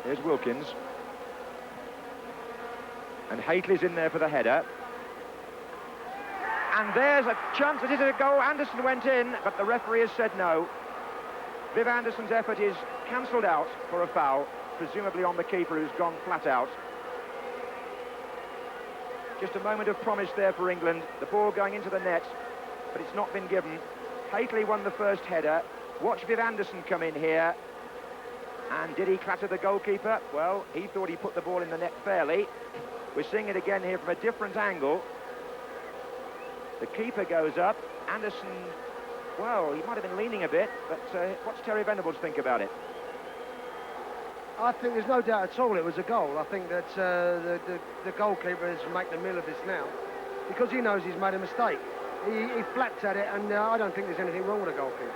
Here's Wilkins. And Hateley's in there for the header. And there's a chance. Is it a goal? Anderson went in, but the referee has said no. Viv Anderson's effort is cancelled out for a foul, presumably on the keeper, who's gone flat out. Just a moment of promise there for England. The ball going into the net, but it's not been given. Hateley won the first header. Watch Viv Anderson come in here. And did he clatter the goalkeeper? Well, he thought he put the ball in the net fairly. We're seeing it again here from a different angle. The keeper goes up. Anderson, well, he might have been leaning a bit, but what's Terry Venables think about it? I think there's no doubt at all it was a goal. I think that the goalkeeper is making a meal of this now because he knows he's made a mistake. He flats at it, and I don't think there's anything wrong with a goalkeeper.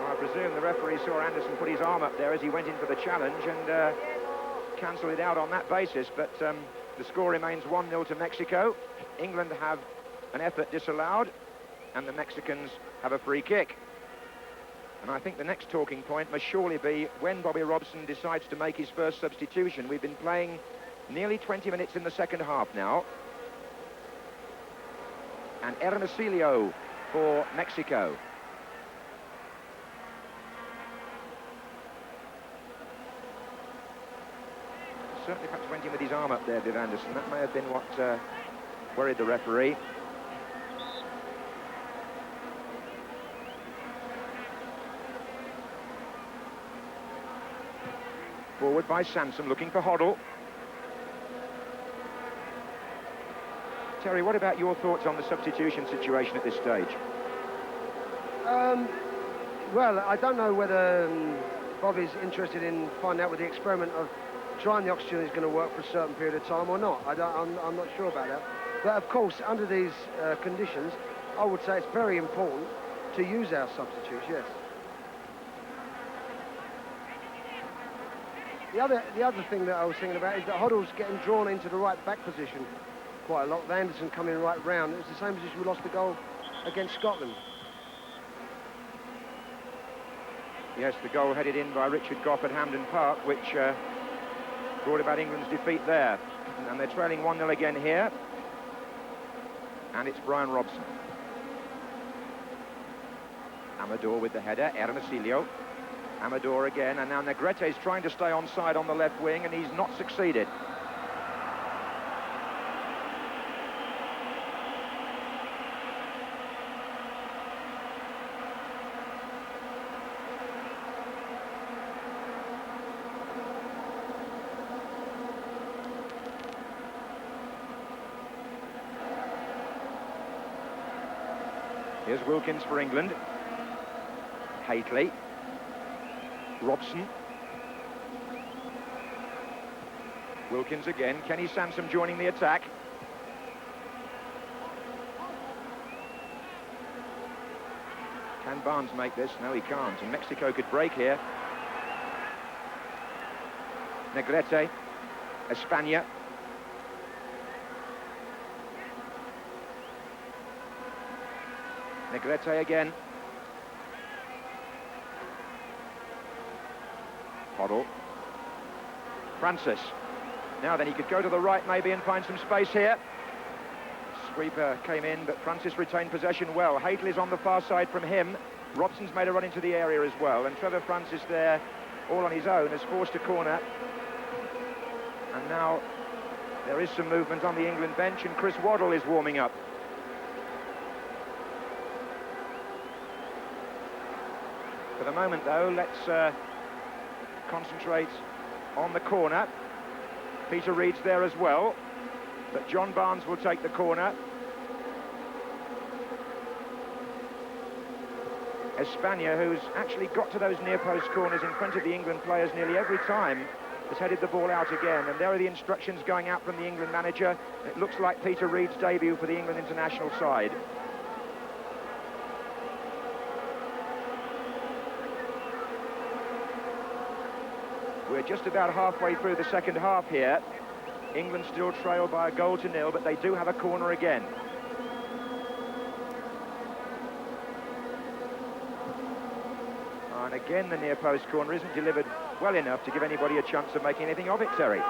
I presume the referee saw Anderson put his arm up there as he went in for the challenge and cancelled it out on that basis, but the score remains 1-0 to Mexico. England have an effort disallowed, and the Mexicans have a free kick. And I think the next talking point must surely be when Bobby Robson decides to make his first substitution. We've been playing nearly 20 minutes in the second half now. And Hermosillo for Mexico. Certainly perhaps went in with his arm up there, Viv Anderson. That may have been what worried the referee. Forward by Sanson, looking for Hoddle. Terry, what about your thoughts on the substitution situation at this stage? Well, I don't know whether Bobby's interested in finding out whether the experiment of trying the oxygen is going to work for a certain period of time or not. I'm not sure about that. But of course, under these conditions, I would say it's very important to use our substitutes, yes. The other thing that I was thinking about is that Hoddle's getting drawn into the right back position quite a lot, with Anderson coming right round. It was the same position we lost the goal against Scotland. Yes, the goal headed in by Richard Goff at Hampden Park, which brought about England's defeat there. And they're trailing 1-0 again here. And it's Bryan Robson. Amador with the header, Hermosillo. Amador again, and now Negrete's trying to stay onside on the left wing, and he's not succeeded. Here's Wilkins for England. Hateley. Robson. Wilkins again. Kenny Sansom joining the attack. Can Barnes make this? No, he can't. And Mexico could break here. Negrete, España. Negrete again. Hoddle. Francis. Now then, he could go to the right maybe and find some space here. Sweeper came in, but Francis retained possession well. Huddle is on the far side from him. Robson's made a run into the area as well, and Trevor Francis there, all on his own, has forced a corner. And now there is some movement on the England bench, and Chris Waddle is warming up. For the moment, though, let's concentrate on the corner. Peter Reid's there as well, but John Barnes will take the corner. España, who's actually got to those near-post corners in front of the England players nearly every time, has headed the ball out again, and there are the instructions going out from the England manager. It looks like Peter Reid's debut for the England international side. We're just about halfway through the second half here. England still trail by a goal to nil, but they do have a corner again. And again, the near-post corner isn't delivered well enough to give anybody a chance of making anything of it, Terry.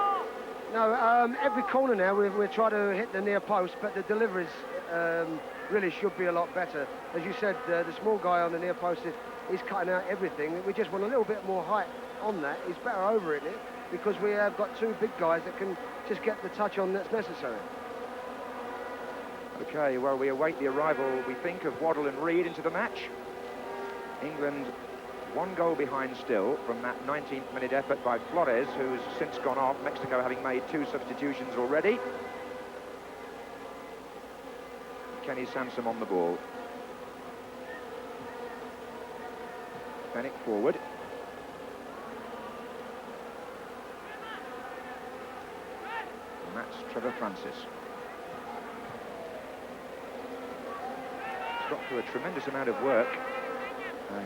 No, every corner now we're trying to hit the near post, but the deliveries really should be a lot better. As you said, the small guy on the near post is cutting out everything. We just want a little bit more height on that. He's better over it because we have got two big guys that can just get the touch on that's necessary. Okay, well, we await the arrival, we think, of Waddle and Reid into the match. England one goal behind still from that 19th minute effort by Flores, who's since gone off, Mexico having made 2 substitutions already. Kenny Sansom on the ball. Fennick forward. And that's Trevor Francis. He's got through a tremendous amount of work.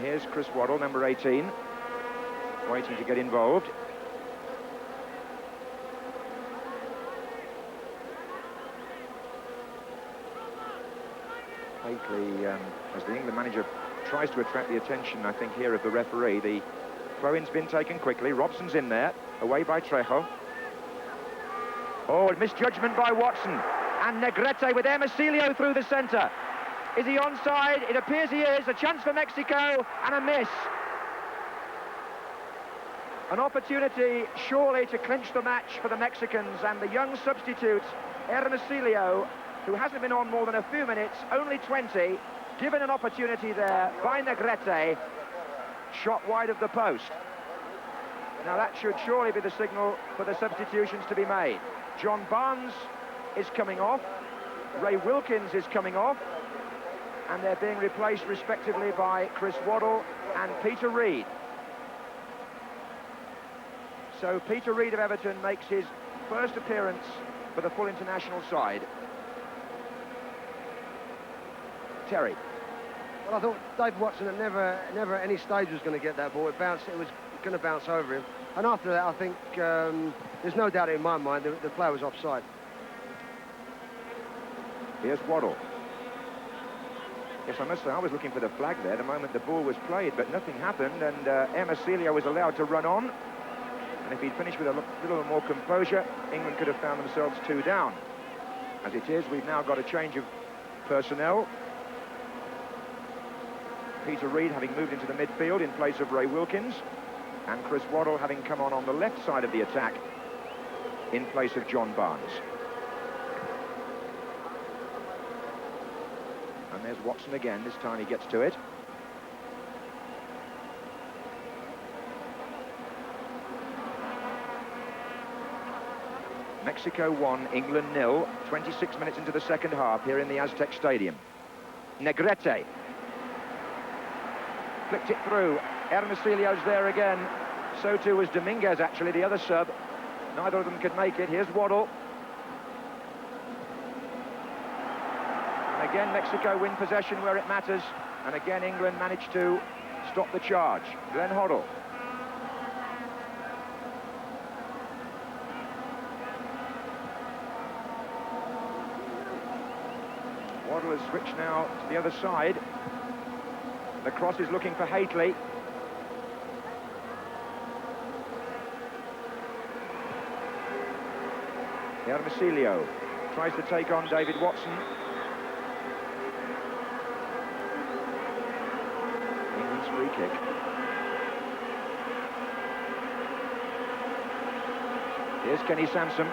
Here's Chris Waddle, number 18, waiting to get involved. Lately, as the England manager tries to attract the attention, I think, here of the referee, the throw-in's been taken quickly. Robson's in there, away by Trejo. Oh, misjudgment by Watson. And Negrete with Hermosillo through the centre. Is he onside? It appears he is. A chance for Mexico and a miss. An opportunity surely to clinch the match for the Mexicans, and the young substitute Hermosillo, who hasn't been on more than a few minutes, only 20, given an opportunity there by Negrete, shot wide of the post. Now that should surely be the signal for the substitutions to be made. John Barnes is coming off, Ray Wilkins is coming off, and they're being replaced respectively by Chris Waddle and Peter Reid. So Peter Reid of Everton makes his first appearance for the full international side. Terry. Well, I thought Dave Watson at never at any stage was going to get that ball. It was going to bounce over him. And after that, I think there's no doubt in my mind the player was offside. Here's Waddle. Yes, I must say, I was looking for the flag there the moment the ball was played, but nothing happened, and Hermosillo was allowed to run on. And if he'd finished with a little more composure, England could have found themselves 2 down. As it is, we've now got a change of personnel. Peter Reid having moved into the midfield in place of Ray Wilkins, and Chris Waddle having come on the left side of the attack in place of John Barnes. And there's Watson again. This time he gets to it. Mexico 1, England 0. 26 minutes into the second half here in the Aztec Stadium. Negrete. Flicked it through. Hermosillo's there again. So too was Dominguez, actually, the other sub. Neither of them could make it. Here's Waddle. Again, Mexico win possession where it matters, And again, England managed to stop the charge. Glenn Hoddle. Waddle has switched now to the other side. The cross is looking for Haitley. Hermosillo tries to take on David Watson. England's free kick. Here's Kenny Sansom.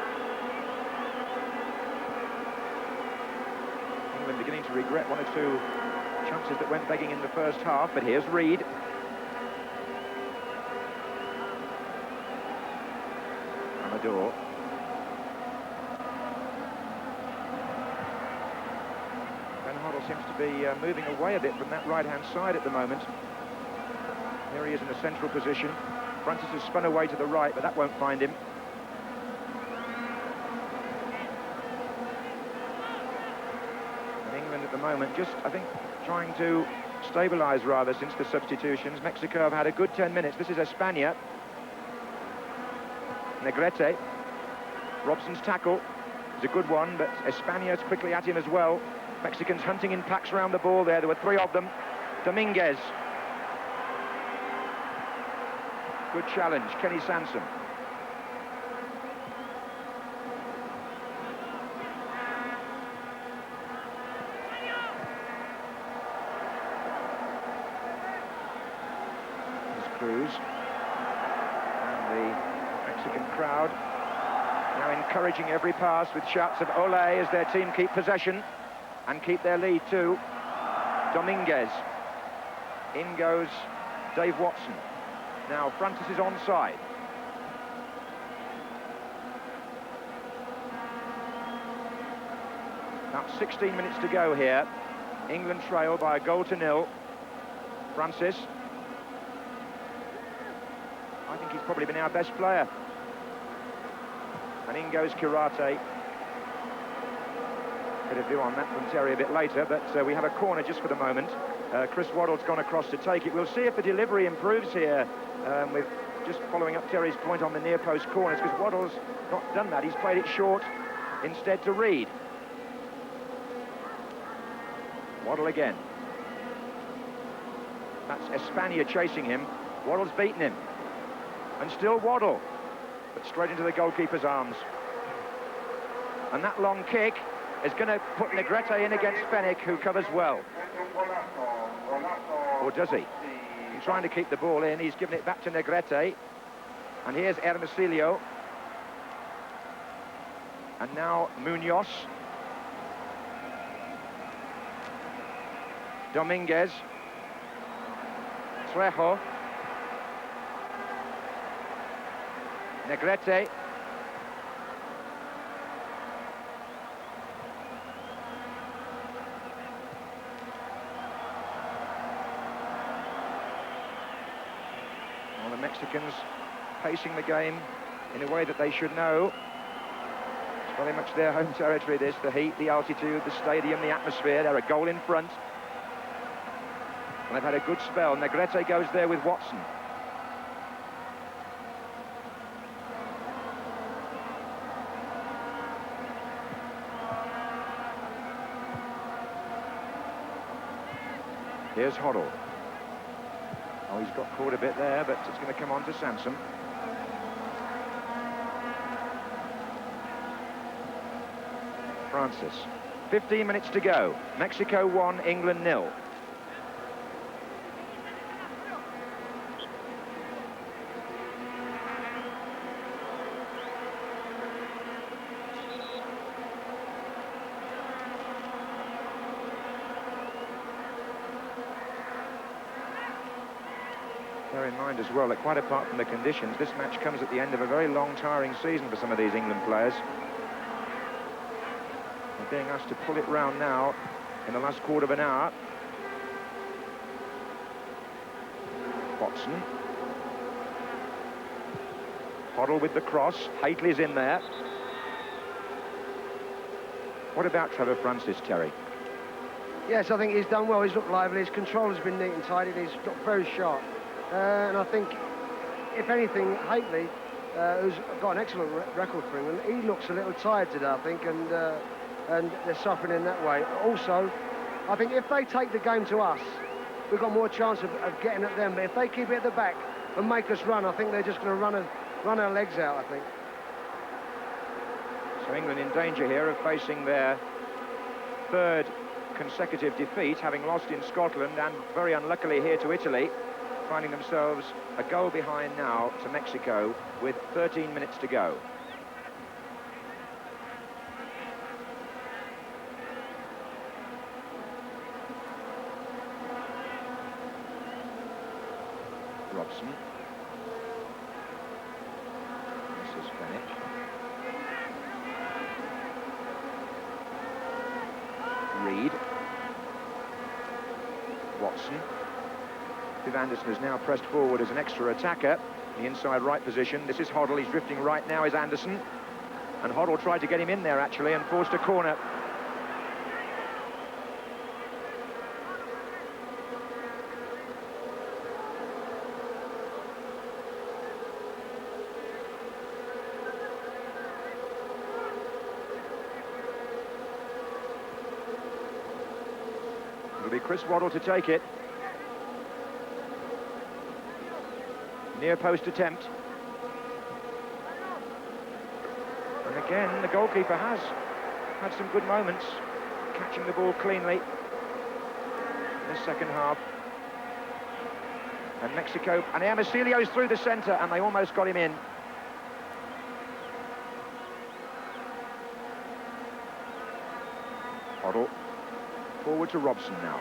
England beginning to regret one or two chances that went begging in the first half, but here's Reed. Amador. Seems to be moving away a bit from that right-hand side at the moment. Here he is in the central position. Francis has spun away to the right, but that won't find him. And England at the moment just, I think, trying to stabilise rather since the substitutions. Mexico have had a good 10 minutes. This is España. Negrete. Robson's tackle is a good one, but España's quickly at him as well. Mexicans hunting in packs around the ball there. There were three of them. Dominguez. Good challenge, Kenny Sansom. There's Cruz. And the Mexican crowd now encouraging every pass with shouts of ole as their team keep possession and keep their lead too. Dominguez. In goes Dave Watson. Now Francis is onside. About 16 minutes to go here. England trail by a goal to nil. Francis. I think he's probably been our best player. And in goes Quirarte. Bit of view on that from Terry a bit later, but we have a corner just for the moment. Chris Waddle's gone across to take it. We'll see if the delivery improves here with just following up Terry's point on the near post corners, because Waddle's not done that. He's played it short instead to Reed. Waddle again. That's España chasing him. Waddle's beaten him. And still Waddle, but straight into the goalkeeper's arms. And that long kick is going to put Negrete in against Fennick, who covers well. Or does he? He's trying to keep the ball in. He's given it back to Negrete. And here's Hermosillo. And now Munoz. Dominguez. Trejo. Negrete. Well, the Mexicans pacing the game in a way that they should know. It's very much their home territory, this. The heat, the altitude, the stadium, the atmosphere. They're a goal in front. And they've had a good spell. Negrete goes there with Watson. Here's Hoddle. Oh, he's got caught a bit there, but it's going to come on to Sansom. Francis. 15 minutes to go. Mexico 1, England 0. Bear in mind as well that quite apart from the conditions, this match comes at the end of a very long, tiring season for some of these England players. They're being asked to pull it round now in the last quarter of an hour. Watson. Hoddle with the cross. Haitley's in there. What about Trevor Francis, Terry? Yes, I think he's done well. He's looked lively. His control has been neat and tidy. And he's looked very sharp. And I think, if anything, Hateley, who's got an excellent record for England, he looks a little tired today, I think, and they're suffering in that way. Also, I think if they take the game to us, we've got more chance of getting at them. But if they keep it at the back and make us run, I think they're just going to run our legs out, I think. So England in danger here of facing their third consecutive defeat, having lost in Scotland and very unluckily here to Italy, finding themselves a goal behind now to Mexico with 13 minutes to go. Robson. This is Fennick. Reed. Watson. Viv Anderson has now pressed forward as an extra attacker, the inside right position. This is Hoddle. He's drifting right now, is Anderson. And Hoddle tried to get him in there, actually, and forced a corner. It'll be Chris Waddle to take it. Near post attempt. And again, the goalkeeper has had some good moments, catching the ball cleanly in the second half. And Mexico, and Hermosilio's through the centre, and they almost got him in. Hoddle forward to Robson now.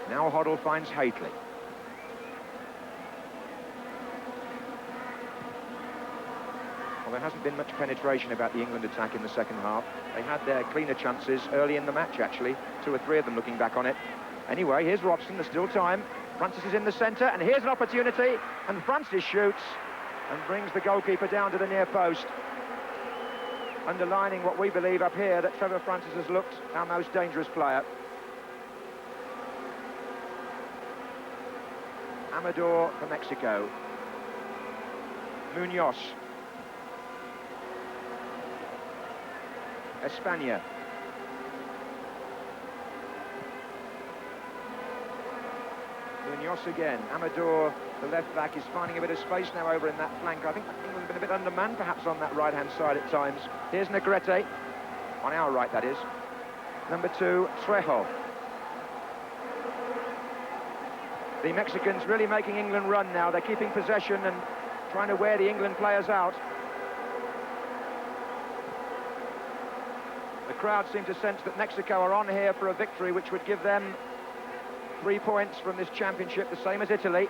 Now Hoddle finds Hateley. Well, there hasn't been much penetration about the England attack in the second half. They had their cleaner chances early in the match, actually. 2 or 3 of them looking back on it. Anyway, here's Robson, there's still time. Francis is in the centre, and here's an opportunity. And Francis shoots and brings the goalkeeper down to the near post. Underlining what we believe up here, that Trevor Francis has looked our most dangerous player. Amador for Mexico. Munoz. España. Munoz again. Amador, the left back, is finding a bit of space now over in that flank. I think England's been a bit undermanned perhaps on that right-hand side at times. Here's Negrete. On our right, that is. Number 2, Trejo. The Mexicans really making England run now. They're keeping possession and trying to wear the England players out. The crowd seem to sense that Mexico are on here for a victory which would give them 3 points from this championship, the same as Italy.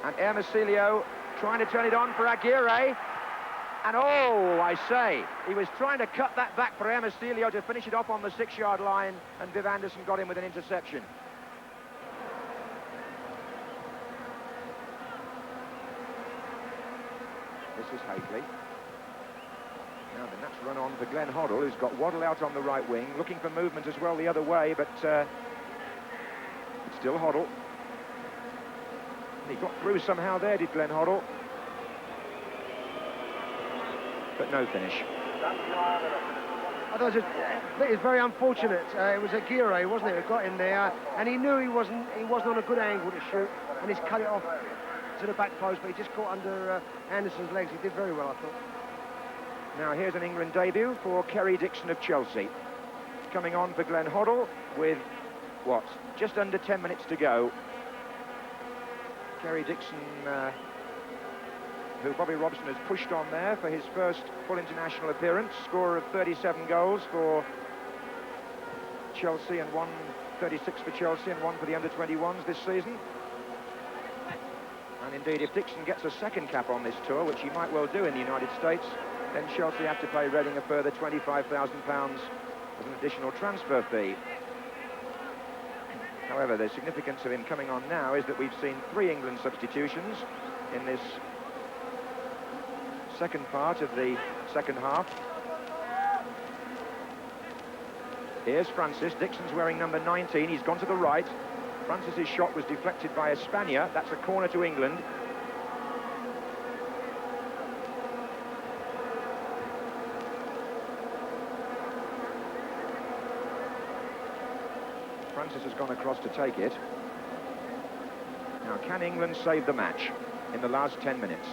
And Hermosilio trying to turn it on for Aguirre. And oh, I say, he was trying to cut that back for Hermosilio to finish it off on the 6-yard line, and Viv Anderson got him with an interception. This is Hateley. Now then, that's run on for Glenn Hoddle, who's got Waddle out on the right wing, looking for movement as well the other way, but it's still Hoddle. And he got through somehow there, did Glenn Hoddle. But no finish. I thought it was very unfortunate. It was Aguirre, wasn't it, who got in there, and he knew he wasn't on a good angle to shoot, and he's cut it off to the back post, but he just caught under Anderson's legs. He did very well, I thought. Now here's an England debut for Kerry Dixon of Chelsea. Coming on for Glenn Hoddle with, what, just under 10 minutes to go. Kerry Dixon, who Bobby Robson has pushed on there for his first full international appearance, scorer of 37 goals for Chelsea and 36 for Chelsea and 1 for the under-21s this season. And indeed, if Dixon gets a second cap on this tour, which he might well do in the United States, then Chelsea have to pay Reading a further £25,000 as an additional transfer fee. However, the significance of him coming on now is that we've seen 3 England substitutions in this second part of the second half. Here's Francis. Dixon's wearing number 19. He's gone to the right. Francis's shot was deflected by Espana. That's a corner to England. Francis has gone across to take it. Now, can England save the match in the last 10 minutes?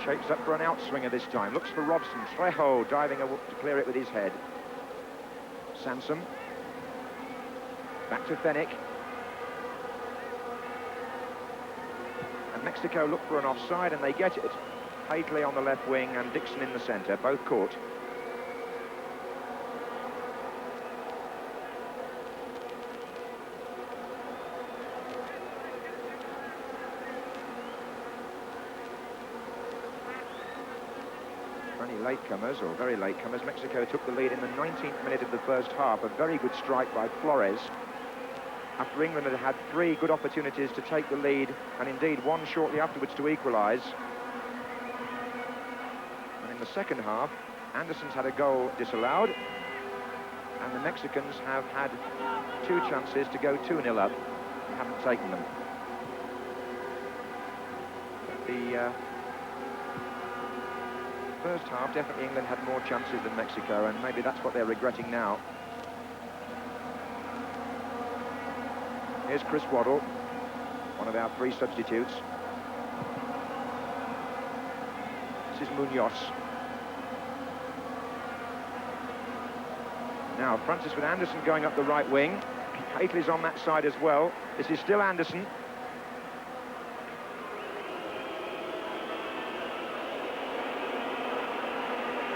Shapes up for an outswinger this time. Looks for Robson. Trejo diving to clear it with his head. Sansom. Back to Fennick. And Mexico look for an offside, and they get it. Haley on the left wing and Dixon in the centre, both caught. Latecomers, or very latecomers. Mexico took the lead in the 19th minute of the first half. A very good strike by Flores. After England had had 3 good opportunities to take the lead, and indeed one shortly afterwards to equalise. And in the second half, Anderson's had a goal disallowed, and the Mexicans have had 2 chances to go 2-0 up and haven't taken them. But the first half, definitely England had more chances than Mexico, and maybe that's what they're regretting now. Here's Chris Waddle, one of our 3 substitutes. This is Munoz. Now, Francis with Anderson going up the right wing. Haley's on that side as well. This is still Anderson.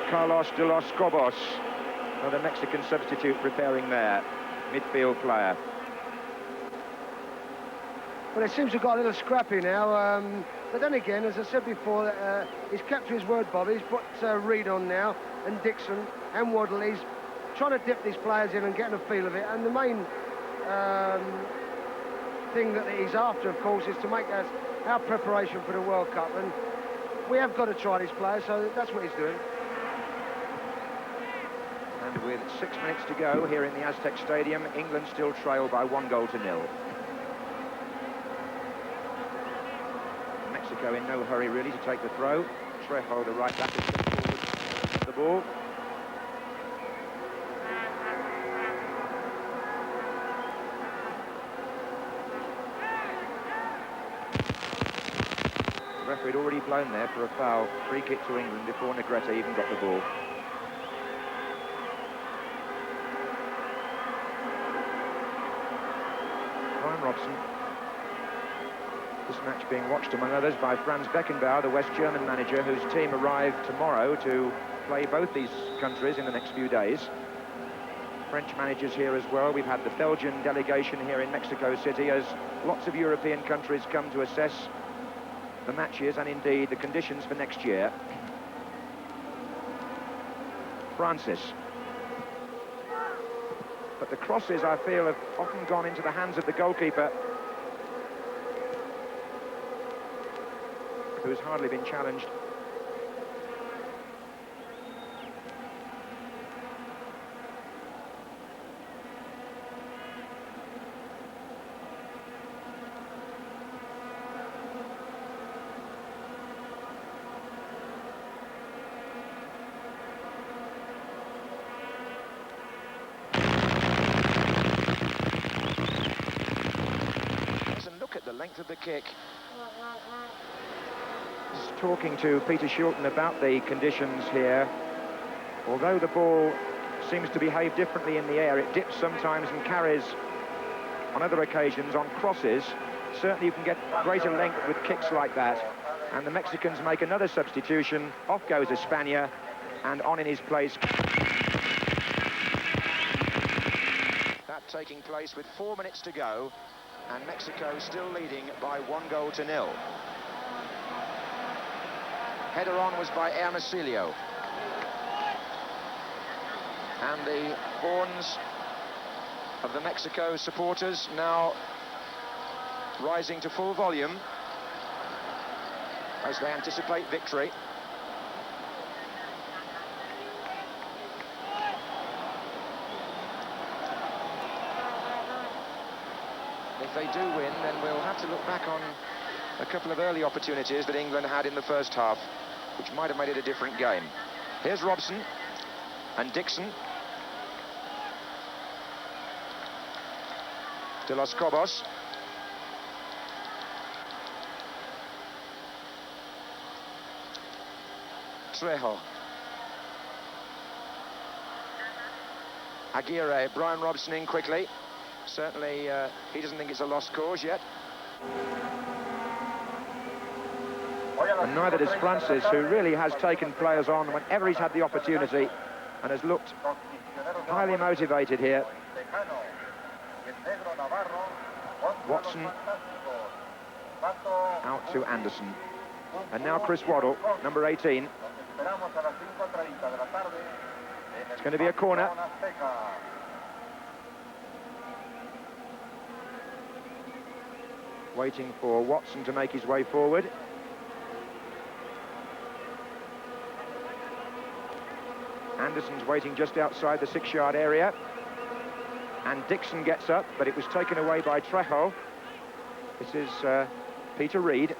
Carlos de los Cobos, another Mexican substitute preparing there, midfield player. Well, it seems to have got a little scrappy now, but then again, as I said before, he's kept to his word, Bobby. He's put Reed on now, and Dixon, and Waddle. He's trying to dip these players in and getting a feel of it, and the main thing that he's after, of course, is to make us our preparation for the World Cup, and we have got to try these players, so that's what he's doing. And with 6 minutes to go here in the Aztec Stadium, England still trail by 1-0. Mexico in no hurry really to take the throw. Trejo, the right back, has stepped forward the ball. The referee had already blown there for a foul. Free kick to England before Negrete even got the ball. Robson. This match being watched, among others, by Franz Beckenbauer, the West German manager, whose team arrived tomorrow to play both these countries in the next few days. French managers here as well. We've had the Belgian delegation here in Mexico City, as lots of European countries come to assess the matches and indeed the conditions for next year. Francis. But the crosses, I feel, have often gone into the hands of the goalkeeper, who's hardly been challenged. Length of the kick. Just talking to Peter Shilton about the conditions here. Although the ball seems to behave differently in the air, it dips sometimes and carries on other occasions on crosses. Certainly you can get greater length with kicks like that. And the Mexicans make another substitution. Off goes Espana, and on in his place. That taking place with 4 minutes to go. And Mexico still leading by 1-0. Header on was by Hermosillo. And the horns of the Mexico supporters now rising to full volume. as they anticipate victory. If they do win, then we'll have to look back on a couple of early opportunities that England had in the first half, which might have made it a different game. Here's Robson and Dixon. De los Cobos. Trejo. Aguirre, Bryan Robson in quickly. Certainly, he doesn't think it's a lost cause yet. And neither does Francis, who really has taken players on whenever he's had the opportunity and has looked highly motivated here. Watson out to Anderson. And now Chris Hoddle, number 18. It's going to be a corner. Waiting for Watson to make his way forward. Anderson's waiting just outside the 6-yard area. And Dixon gets up, but it was taken away by Trejo. This is Peter Reid,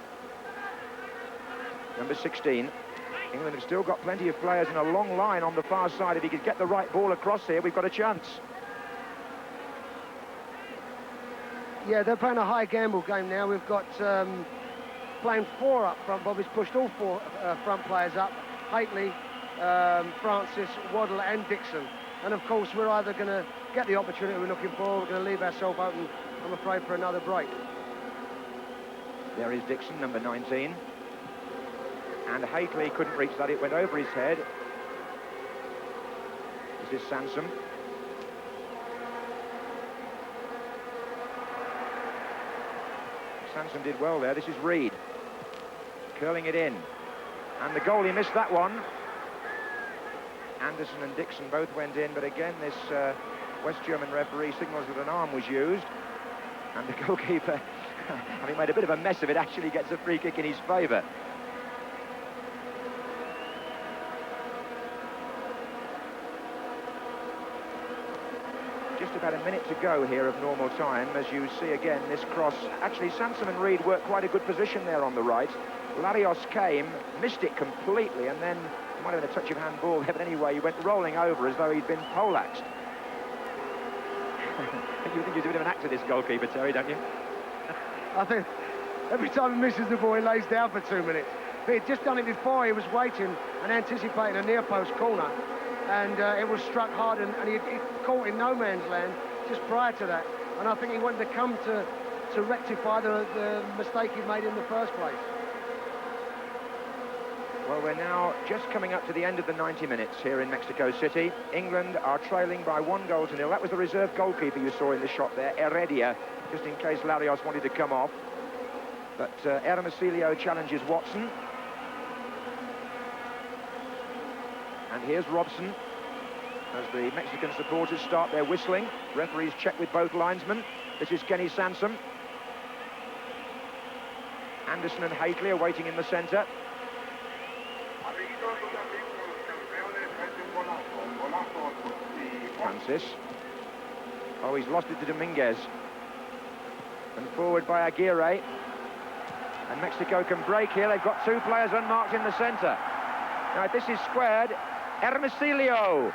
number 16. England have still got plenty of players in a long line on the far side. If he could get the right ball across here, we've got a chance. Yeah, they're playing a high gamble game now. We've got playing 4 up front. Bobby's pushed all 4 front players up. Haitley, Francis, Hoddle and Dixon. And of course, we're either going to get the opportunity we're looking for, or we're going to leave ourselves open, I'm afraid, for another break. There is Dixon, number 19. And Haitley couldn't reach that. It went over his head. This is Sansom. Sansom did well there. This is Reid. Curling it in. And the goalie missed that one. Anderson and Dixon both went in, but again, this West German referee signals that an arm was used. And the goalkeeper, having made a bit of a mess of it, actually gets a free kick in his favour. Just about a minute to go here of normal time. As you see again, this cross. Actually, Sansom and Reid worked quite a good position there on the right. Larios came, missed it completely, and then it might have been a touch of handball there, but anyway, he went rolling over as though he'd been poleaxed. You think he's a bit of an actor, this goalkeeper, Terry, don't you? I think every time he misses the ball, he lays down for 2 minutes. But he'd just done it before. He was waiting and anticipating a near-post corner. And it was struck hard, and he caught in no man's land just prior to that. And I think he wanted to come to rectify the mistake he made in the first place. Well, we're now just coming up to the end of the 90 minutes here in Mexico City. England are trailing by 1-0. That was the reserve goalkeeper you saw in the shot there, Heredia, just in case Larios wanted to come off. But Hermosillo challenges Watson. And here's Robson as the Mexican supporters start their whistling. Referees check with both linesmen. This is Kenny Sansom. Anderson and Haitley are waiting in the centre. Francis. Oh, he's lost it to Dominguez. And forward by Aguirre. And Mexico can break here. They've got 2 players unmarked in the centre. Now, if this is squared, Hermosillo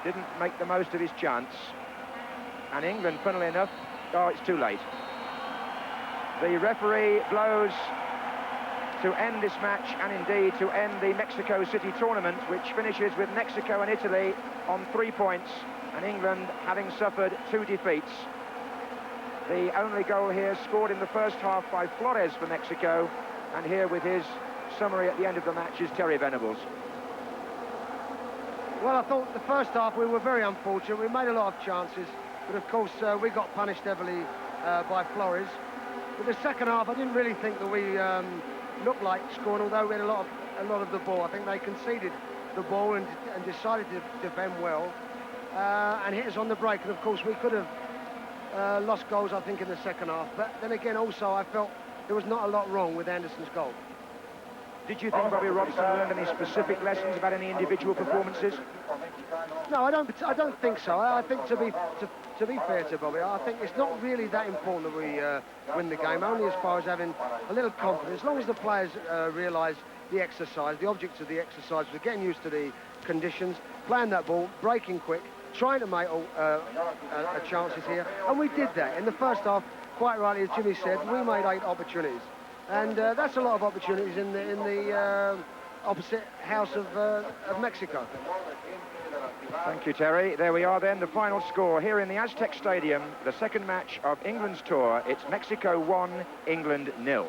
didn't make the most of his chance. And England, funnily enough, oh, it's too late. The referee blows to end this match, and indeed to end the Mexico City tournament, which finishes with Mexico and Italy on 3 points, and England having suffered 2 defeats. The only goal here scored in the first half by Flores for Mexico, and here with his summary at the end of the match is Terry Venables. Well, I thought the first half we were very unfortunate. We made a lot of chances, but of course we got punished heavily by Flores. But the second half, I didn't really think that we looked like scoring, although we had a lot of the ball. I think they conceded the ball and decided to defend well and hit us on the break. And of course we could have lost goals, I think, in the second half. But then again, also I felt there was not a lot wrong with Anderson's goal. Did you think Bobby Robson learned any specific lessons about any individual performances? No, I don't think so. I think to be fair to Bobby, I think it's not really that important that we win the game, only as far as having a little confidence. As long as the players realise the exercise, the objects of the exercise, we're getting used to the conditions, playing that ball, breaking quick, trying to make chances here, and we did that. In the first half, quite rightly, as Jimmy said, we made 8 opportunities. And that's a lot of opportunities in the opposite house of Mexico. Thank you, Terry. There we are then, the final score here in the Aztec Stadium, the second match of England's tour. It's Mexico 1, England 0.